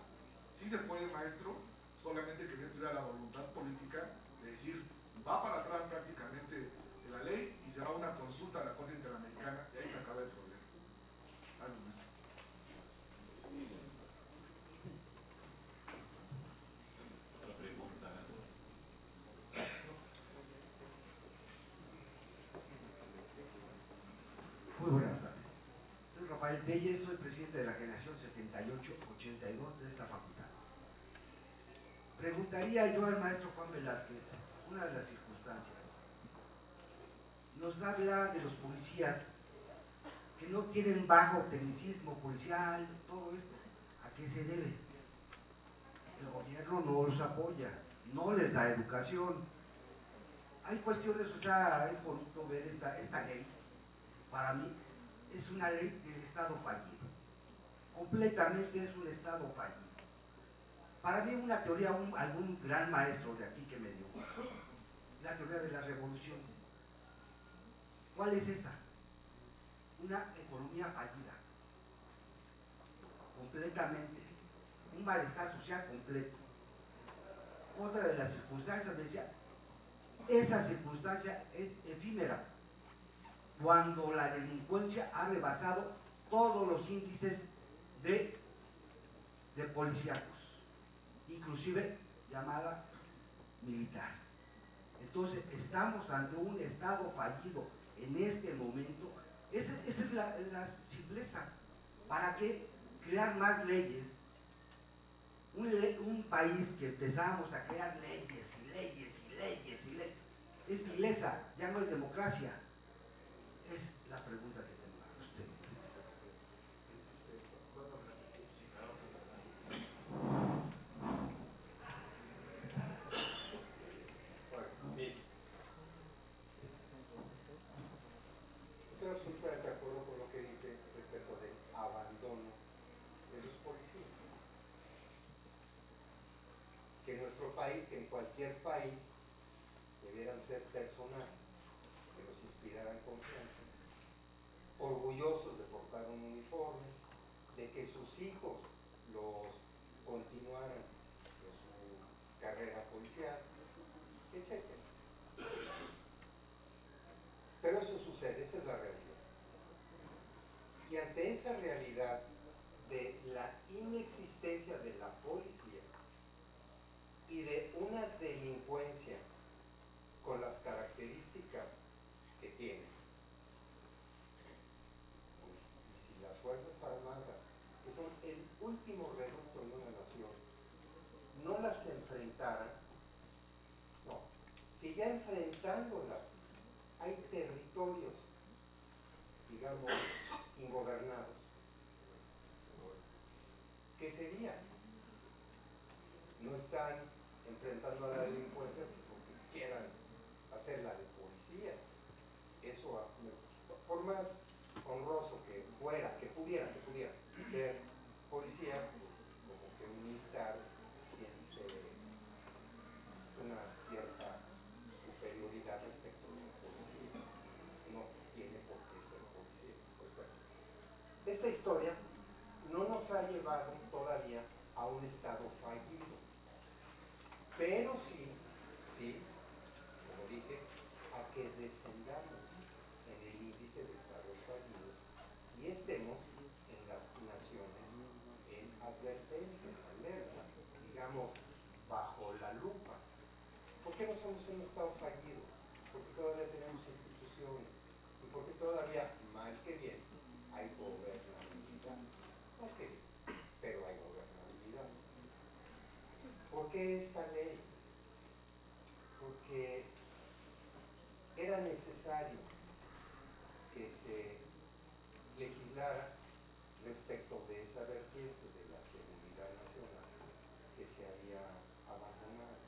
Sí se puede, maestro, solamente que no tuviera la voluntad política de decir, va para atrás prácticamente de la ley y se va a una consulta a la Corte Interamericana y ahí se acaba el problema. Gracias, maestro. La pregunta. Muy buenas tardes. Soy Rafael Telles, soy presidente de la generación 78-82 de esta facultad. Preguntaría yo al maestro Juan Velázquez una de las circunstancias. Nos habla de los policías que no tienen bajo tecnicismo policial, todo esto. ¿A qué se debe? El gobierno no los apoya, no les da educación. Hay cuestiones, o sea, es bonito ver esta ley. Para mí es una ley del Estado fallido. Completamente es un Estado fallido. Para mí una teoría, algún gran maestro de aquí que me dio, la teoría de las revoluciones. ¿Cuál es esa? Una economía fallida. Completamente. Un malestar social completo. Otra de las circunstancias me decía, esa circunstancia es efímera. Cuando la delincuencia ha rebasado todos los índices de policíacos, inclusive llamada militar. Entonces estamos ante un Estado fallido en este momento. Esa es la simpleza. ¿Para qué crear más leyes? Un país que empezamos a crear leyes y leyes y leyes y leyes, es vileza, ya no es democracia. Es la pregunta que tengo a usted. Estoy absolutamente de acuerdo con lo que dice respecto del abandono de los policías. Que en nuestro país, que en cualquier país, debieran ser personal, que los inspiraran confianza, orgullosos de portar un uniforme, de que sus hijos los continuaran en su carrera policial, etc. Pero eso sucede, esa es la realidad. Y ante esa realidad de la inexistencia de la policía y de una delincuencia con las características que tiene, y si las Fuerzas Armadas, que son el último reducto de una nación no las enfrentara, no, si ya enfrentándolas hay territorios, digamos, ingobernados, ¿qué sería? No están enfrentando a la delincuencia porque quieran hacerla de policía. Eso, por más honroso que fuera, que pudiera ser policía, como que un militar siente una cierta superioridad respecto de un policía. No tiene por qué ser policía. Pues bueno, esta historia no nos ha llevado todavía a un estado fallido, pero sí, como dije, a que descendamos en el índice de estados fallidos y estemos en las naciones en advertencia, en alerta, digamos, bajo la lupa. ¿Por qué no somos un estado fallido? Porque todavía tenemos instituciones y porque todavía, mal que bien, hay gobernabilidad. Mal que bien, pero hay gobernabilidad. ¿Por qué esta ley? Porque era necesario que se legislara respecto de esa vertiente de la seguridad nacional que se había abandonado.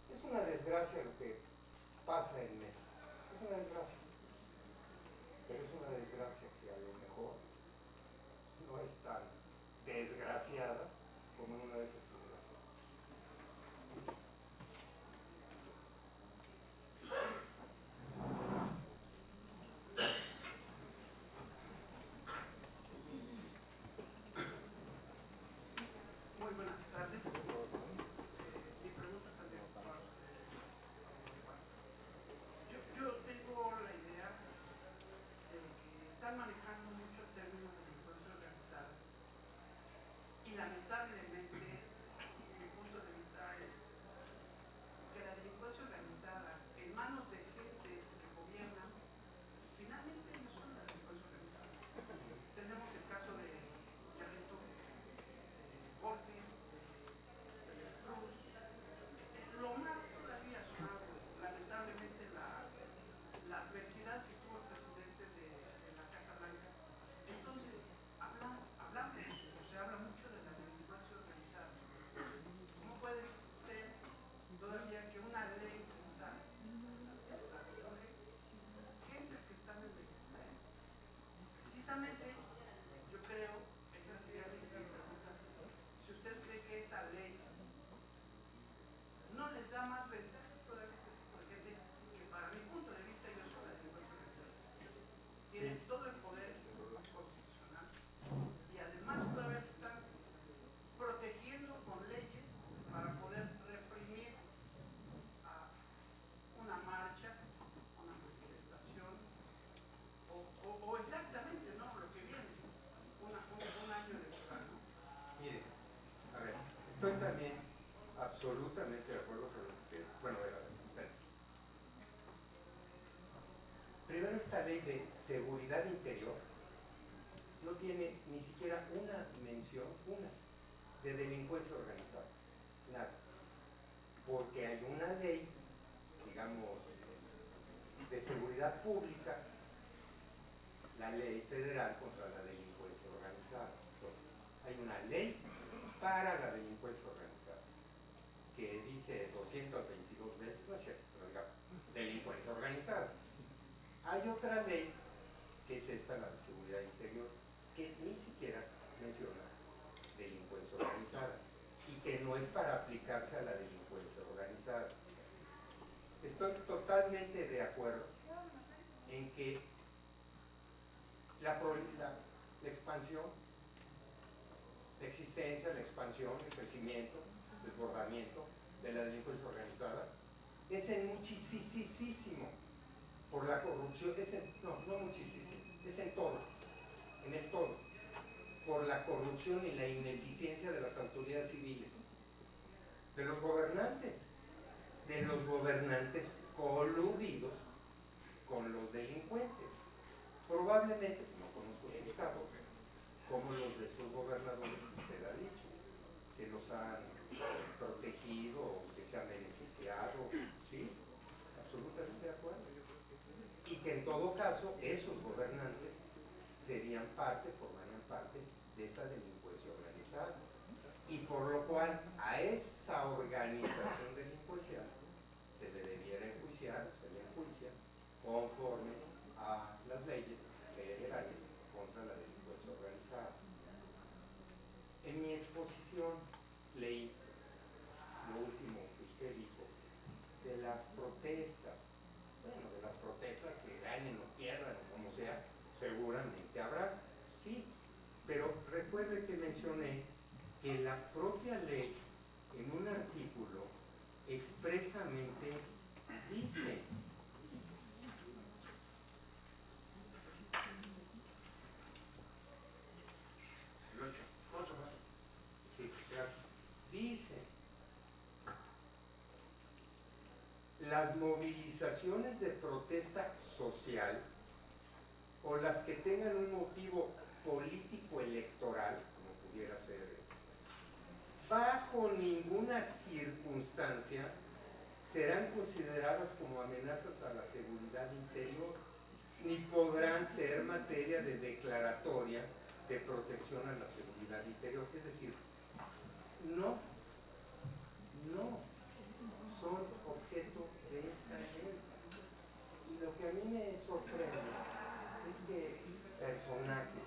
Es una desgracia lo que pasa en México, es una desgracia, pero es una desgracia que a lo mejor no es tan desgraciada como en una de esas generaciones. Muy buenas tardes. Mi pregunta también para yo tengo la idea de que están manejando mucho el término de delincuencia organizada y lamentablemente mi punto de vista es que la delincuencia organizada en manos de gentes que gobiernan finalmente no son la delincuencia organizada. Tenemos el caso de Yarrito, Borges, Cruz, lo más todavía sonado, lamentablemente la adversidad que tuvo el presidente de la Casa Blanca. Entonces, se habla mucho de la delincuencia organizada. ¿Cómo puede ser todavía que una ley como tal estatuye gentes que están en delincuencia? Precisamente, yo creo, esa sería mi pregunta, si usted cree que esa ley no les da más ventajas todavía a este tipo de gente que para mi punto de vista ellos son la delincuencia organizada. Tienen todo el poder constitucional y además todavía se están protegiendo con leyes para poder reprimir a una marcha, una manifestación o exactamente, ¿no?, lo que viene, un año electoral, ¿no? Mire, a ver, estoy también absolutamente de acuerdo con lo que, bueno, primero, esta ley de seguridad interior no tiene ni siquiera una mención, de delincuencia organizada, nada, porque hay una ley, digamos, de seguridad pública, la ley federal contra la delincuencia organizada. Entonces, hay una ley para la delincuencia organizada, que dice 222 veces, no es cierto, pero digamos, delincuencia organizada. Hay otra ley, que es esta, la de seguridad interior, que ni siquiera menciona delincuencia organizada y que no es para aplicarse a la delincuencia organizada. Estoy totalmente de acuerdo en que la expansión, la existencia, la expansión, el crecimiento, el desbordamiento de la delincuencia organizada es en muchísimo por la corrupción, no muchísimo, es en todo, en el todo, por la corrupción y la ineficiencia de las autoridades civiles, de los gobernantes coludidos con los delincuentes. Probablemente, no conozco sus casos, como los de sus gobernadores que usted ha dicho, que los han protegido, que se han beneficiado, sí, absolutamente de acuerdo. Y que en todo caso esos gobernantes formarían parte de esa delincuencia organizada. Y por lo cual a esa organización delincuencial se le debiera enjuiciar, se le enjuicia conforme a las leyes federales contra la delincuencia organizada. En mi exposición leí lo último que usted dijo de las protestas. Bueno, de las protestas que ganen o pierdan o como sea, seguramente habrá, sí, pero recuerde que mencioné que la propia ley en un artículo expresamente dice las movilizaciones de protesta social o las que tengan un motivo político electoral, como pudiera ser, bajo ninguna circunstancia serán consideradas como amenazas a la seguridad interior, ni podrán ser materia de declaratoria de protección a la seguridad interior. Es decir, no son objeto de esta ley. Y lo que a mí me sorprende es que personajes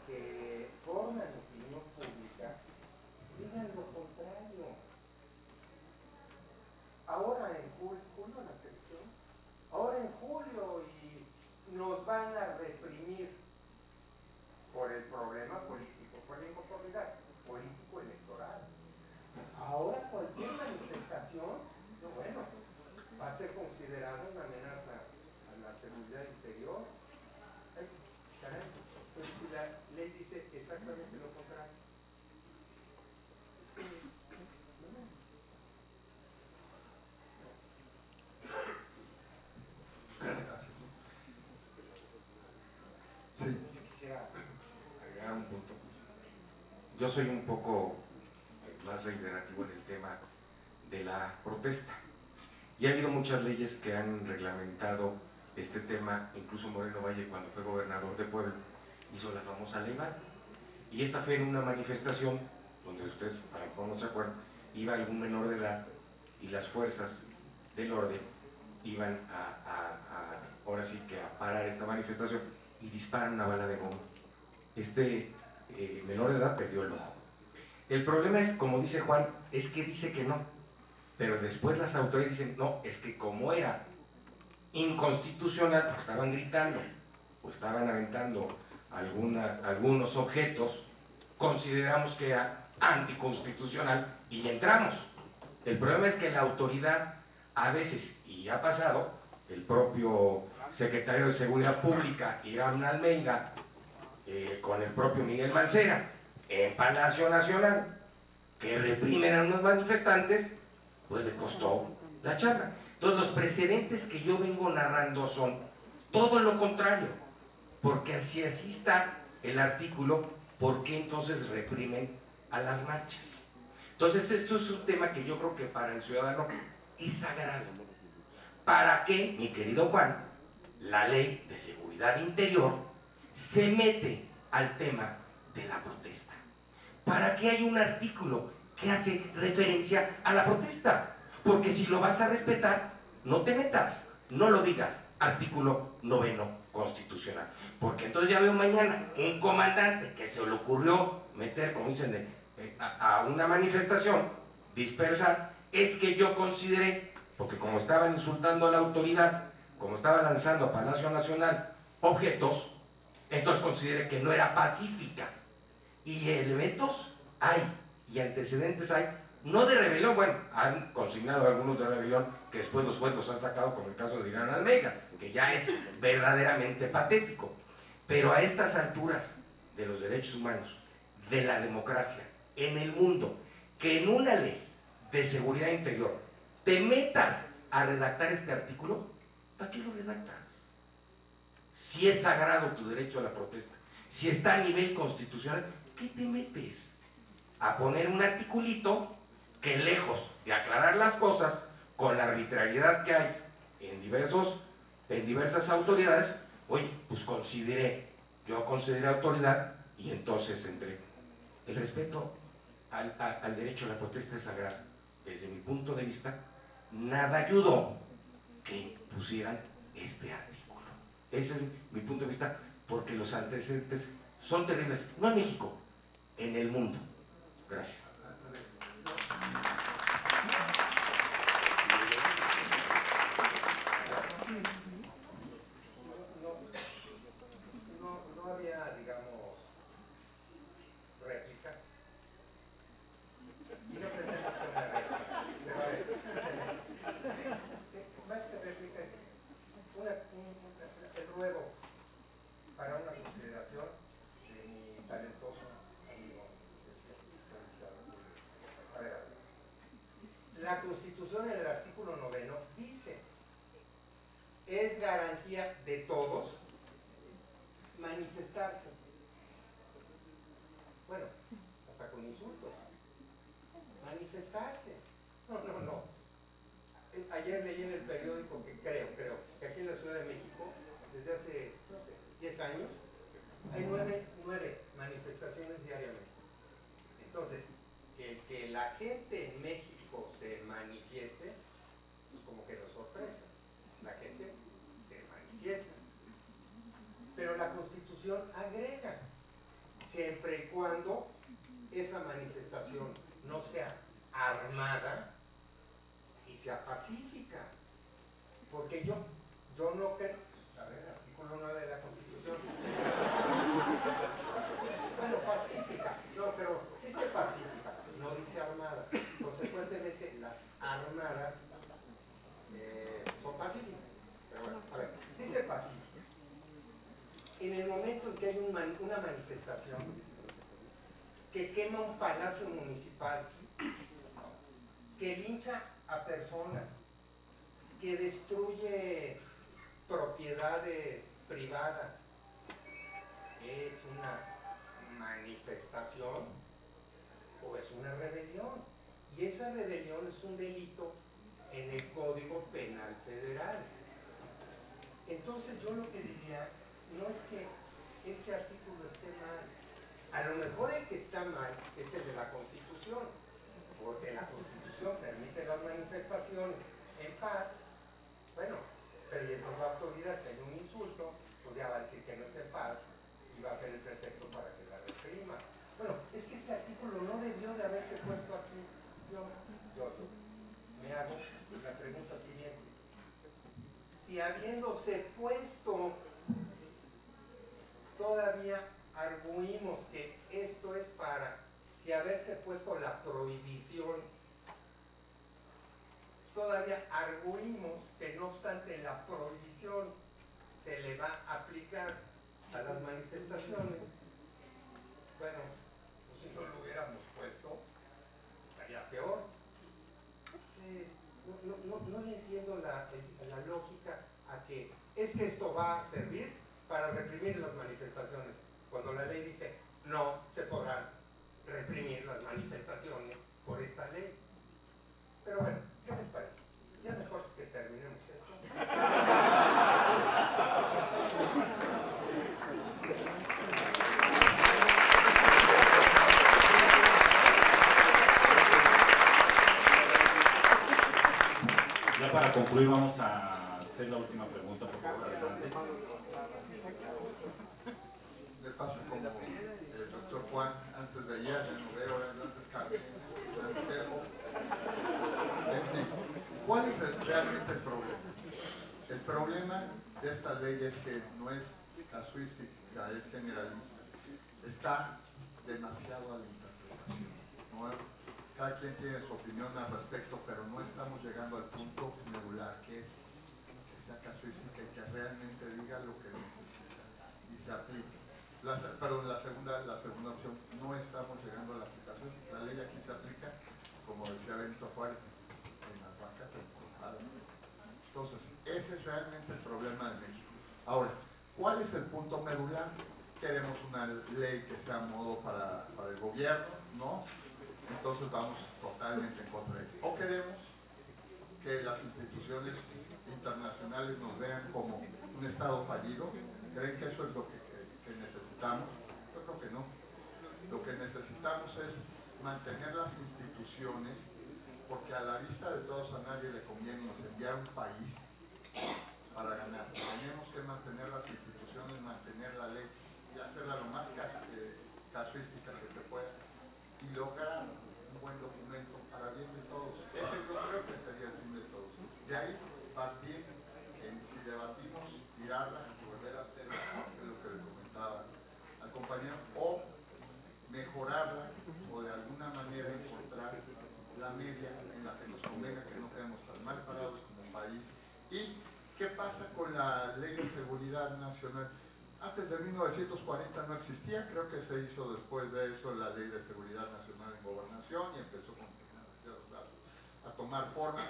que forman opinión pública digan lo contrario. Ahora en julio la selección, ahora en julio y nos van a reprimir por el problema político, por la inconformidad político electoral. Ahora cualquier manifestación, bueno, va a ser considerada una amenaza a la seguridad interior. Ay, caray, pues si la ley dice exactamente lo contrario. Gracias. Sí. Quisiera agregar un punto. Yo soy un poco más reiterativo en el tema de la protesta. Y ha habido muchas leyes que han reglamentado este tema, incluso Moreno Valle, cuando fue gobernador de Puebla, hizo la famosa ley Vara. Y esta fue en una manifestación donde ustedes, a lo mejor no se acuerdan, iba algún menor de edad y las fuerzas del orden iban ahora sí que a parar esta manifestación y disparan una bala de goma. Este menor de edad perdió el ojo. El problema es, como dice Juan, es que dice que no, pero después las autoridades dicen, no, es que como era inconstitucional, porque estaban gritando o estaban aventando algunos objetos, consideramos que era anticonstitucional y entramos. El problema es que la autoridad a veces, y ha pasado, el propio secretario de Seguridad Pública, Irán Almeida, con el propio Miguel Mancera, en Palacio Nacional, que reprimen a unos manifestantes, pues le costó la chamba. Entonces los precedentes que yo vengo narrando son todo lo contrario, porque así está el artículo, ¿por qué entonces reprimen a las marchas? Entonces esto es un tema que yo creo que para el ciudadano es sagrado. ¿Para qué, mi querido Juan, la ley de seguridad interior se mete al tema de la protesta? ¿Para qué hay un artículo que hace referencia a la protesta? Porque si lo vas a respetar, no te metas, no lo digas, artículo 9º constitucional. Porque entonces ya veo mañana un comandante que se le ocurrió meter, como dicen, a una manifestación, dispersar, es que yo consideré, porque como estaban insultando a la autoridad, como estaba lanzando a Palacio Nacional objetos, entonces consideré que no era pacífica. Y elementos hay, y antecedentes hay, no de rebelión, bueno, han consignado algunos de rebelión que después los jueces los han sacado, como el caso de Irán Almeida, que ya es verdaderamente patético. Pero a estas alturas de los derechos humanos, de la democracia, en el mundo, que en una ley de seguridad interior te metas a redactar este artículo, ¿para qué lo redactas? Si es sagrado tu derecho a la protesta, si está a nivel constitucional, ¿qué te metes? A poner un articulito que, lejos de aclarar las cosas con la arbitrariedad que hay en diversas autoridades, oye, pues yo consideré autoridad y entonces entré. El respeto al derecho a la protesta es sagrado. Desde mi punto de vista, nada ayudó que pusieran este artículo. Ese es mi punto de vista, porque los antecedentes son terribles, no en México, en el mundo. Gracias. No había, digamos, réplicas. Y no pretendo hacer una réplica. Pero a ver, más que réplica es el ruego para una consideración de mi talentoso amigo. A ver, la Constitución en el artículo 9 dice: es garantía de todos manifestarse. Bueno, hasta con insultos. Manifestarse. No. Ayer leí en el periódico que creo que aquí en la Ciudad de México, desde hace, no sé, 10 años, hay 9 manifestaciones diariamente. Entonces, que la gente en México se manifieste, pues como que nos sorpresa. La gente se manifiesta. Pero la Constitución agrega, siempre y cuando esa manifestación no sea armada y sea pacífica. Porque yo no creo. A ver, artículo 9 de la Constitución. Bueno, pacífica. No, pero dice pacífica, no dice armada. Consecuentemente, las armadas son pacíficas. Pero bueno, a ver, dice pacífica. En el momento en que hay una manifestación que quema un palacio municipal, que lincha a personas, que destruye propiedades privadas, ¿es una manifestación o es una rebelión? Y esa rebelión es un delito en el Código Penal Federal. Entonces yo lo que diría, no es que este artículo esté mal. A lo mejor el que está mal es el de la Constitución, porque la Constitución permite las manifestaciones en paz. Bueno, pero y entonces la autoridad, si hay un insulto, pues ya va a decir que no es en paz y va a ser el pretexto para que la reprima. Bueno, es que este artículo no debió de haberse puesto aquí. Yo me hago la pregunta siguiente: si habiéndose puesto, todavía arguimos que esto es para, si haberse puesto la prohibición, todavía arguimos que no obstante la prohibición se le va a aplicar a las manifestaciones, bueno, pues si no lo hubiéramos puesto, estaría peor. No le entiendo la lógica a que es que esto va a servir para reprimir las manifestaciones, cuando la ley dice no se podrán reprimir las manifestaciones por esta ley. Pero bueno, ¿qué les parece? Ya mejor que terminemos esto. Ya para concluir vamos a hacer la última pregunta, por favor, adelante. Le paso como el doctor Juan, antes de ayer, ya no veo, antes Carmen, ¿cuál es realmente el problema? El problema de esta ley es que no es casuística, es generalista. Está demasiado a la interpretación, ¿no? Cada quien tiene su opinión al respecto, pero no estamos llegando al punto medular, que es que sea casuística y que realmente diga lo que necesita y se aplique. La segunda opción, no estamos llegando a la aplicación. La ley aquí se aplica, como decía Benito Juárez, en las vacas encostadas. Entonces, ese es realmente el problema de México. Ahora, ¿Cuál es el punto medular? Queremos una ley que sea a modo para el gobierno, ¿no? Entonces vamos totalmente en contra de eso. O queremos que las instituciones internacionales nos vean como un Estado fallido. ¿Creen que eso es lo que necesitamos? Yo creo que no. Lo que necesitamos es mantener las instituciones, porque a la vista de todos a nadie le conviene incendiar un país para ganar. Tenemos que mantener las instituciones, mantener la ley y hacerla lo más casuística que se pueda y lograr un buen documento para bien de todos. Ese yo creo que sería el fin de todos. De ahí partir en si debatimos tirarla y volver a hacer, es lo que le comentaba al compañero, o mejorarla o de alguna manera encontrar la media en la que nos convenga, que no quedemos tan mal parados como país. ¿Y qué pasa con la Ley de Seguridad Nacional? Antes de 1940 no existía, creo que se hizo después de eso la Ley de Seguridad Nacional en Gobernación y empezó con a tomar forma.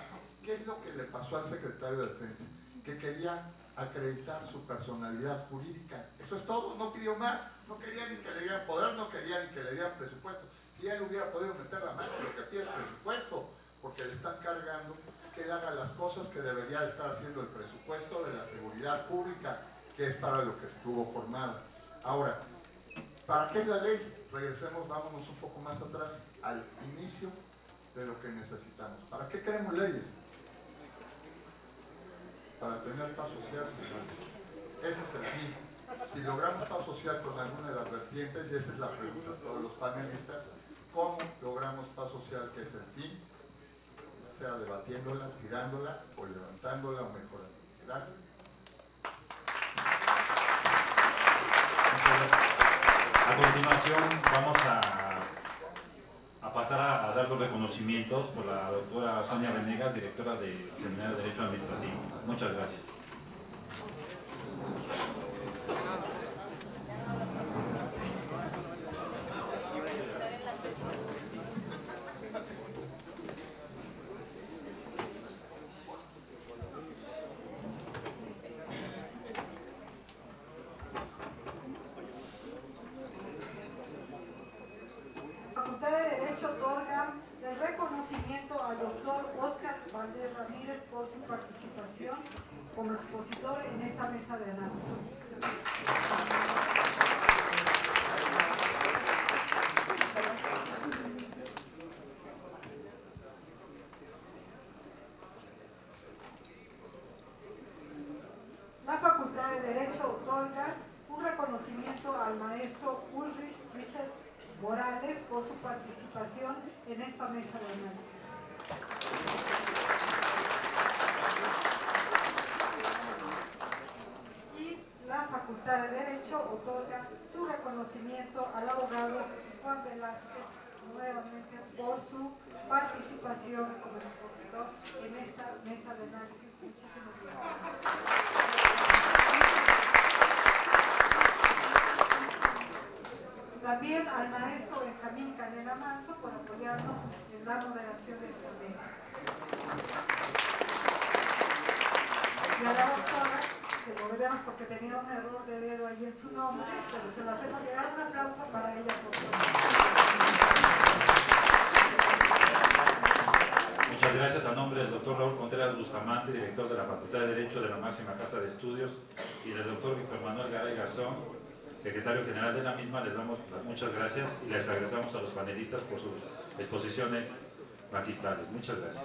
¿Qué es lo que le pasó al secretario de Defensa? Que quería acreditar su personalidad jurídica. Eso es todo, no pidió más, no quería ni que le dieran poder, no quería ni que le dieran presupuesto. Si él hubiera podido meter la mano, lo que pide es presupuesto, porque le están cargando que él haga las cosas que debería estar haciendo el presupuesto de la seguridad pública, que es para lo que estuvo formada. Ahora, ¿para qué es la ley? Regresemos, vámonos un poco más atrás, al inicio de lo que necesitamos. ¿Para qué queremos leyes? Para tener paz social, señores. Ese es el fin. Si logramos paz social con alguna de las vertientes, y esa es la pregunta de todos los panelistas, ¿cómo logramos paz social, que es el fin? Sea debatiéndola, tirándola, o levantándola, o mejorando. Gracias. A continuación vamos a pasar a dar los reconocimientos por la doctora Sonia Venegas, directora del Seminario de Derecho Administrativo. Muchas gracias. Por su participación como expositor en esta mesa de análisis. La Facultad de Derecho otorga un reconocimiento al maestro Ulrich Richard Morales por su participación en esta mesa de análisis. La Facultad de Derecho otorga su reconocimiento al abogado Juan Velázquez nuevamente por su participación como expositor en esta mesa de análisis. Muchísimas gracias. También al maestro Benjamín Canela Manso por apoyarnos en la moderación de esta mesa. Y a la doctora, que lo veremos porque tenía un error de dedo ahí en su nombre, pero se lo hacemos llegar. Un aplauso para ella, por favor. Muchas gracias. A nombre del doctor Raúl Contreras Bustamante, director de la Facultad de Derecho de la máxima casa de estudios, y del doctor Víctor Manuel Garay Garzón, secretario general de la misma, les damos las muchas gracias y les agradecemos a los panelistas por sus exposiciones magistrales. Muchas gracias.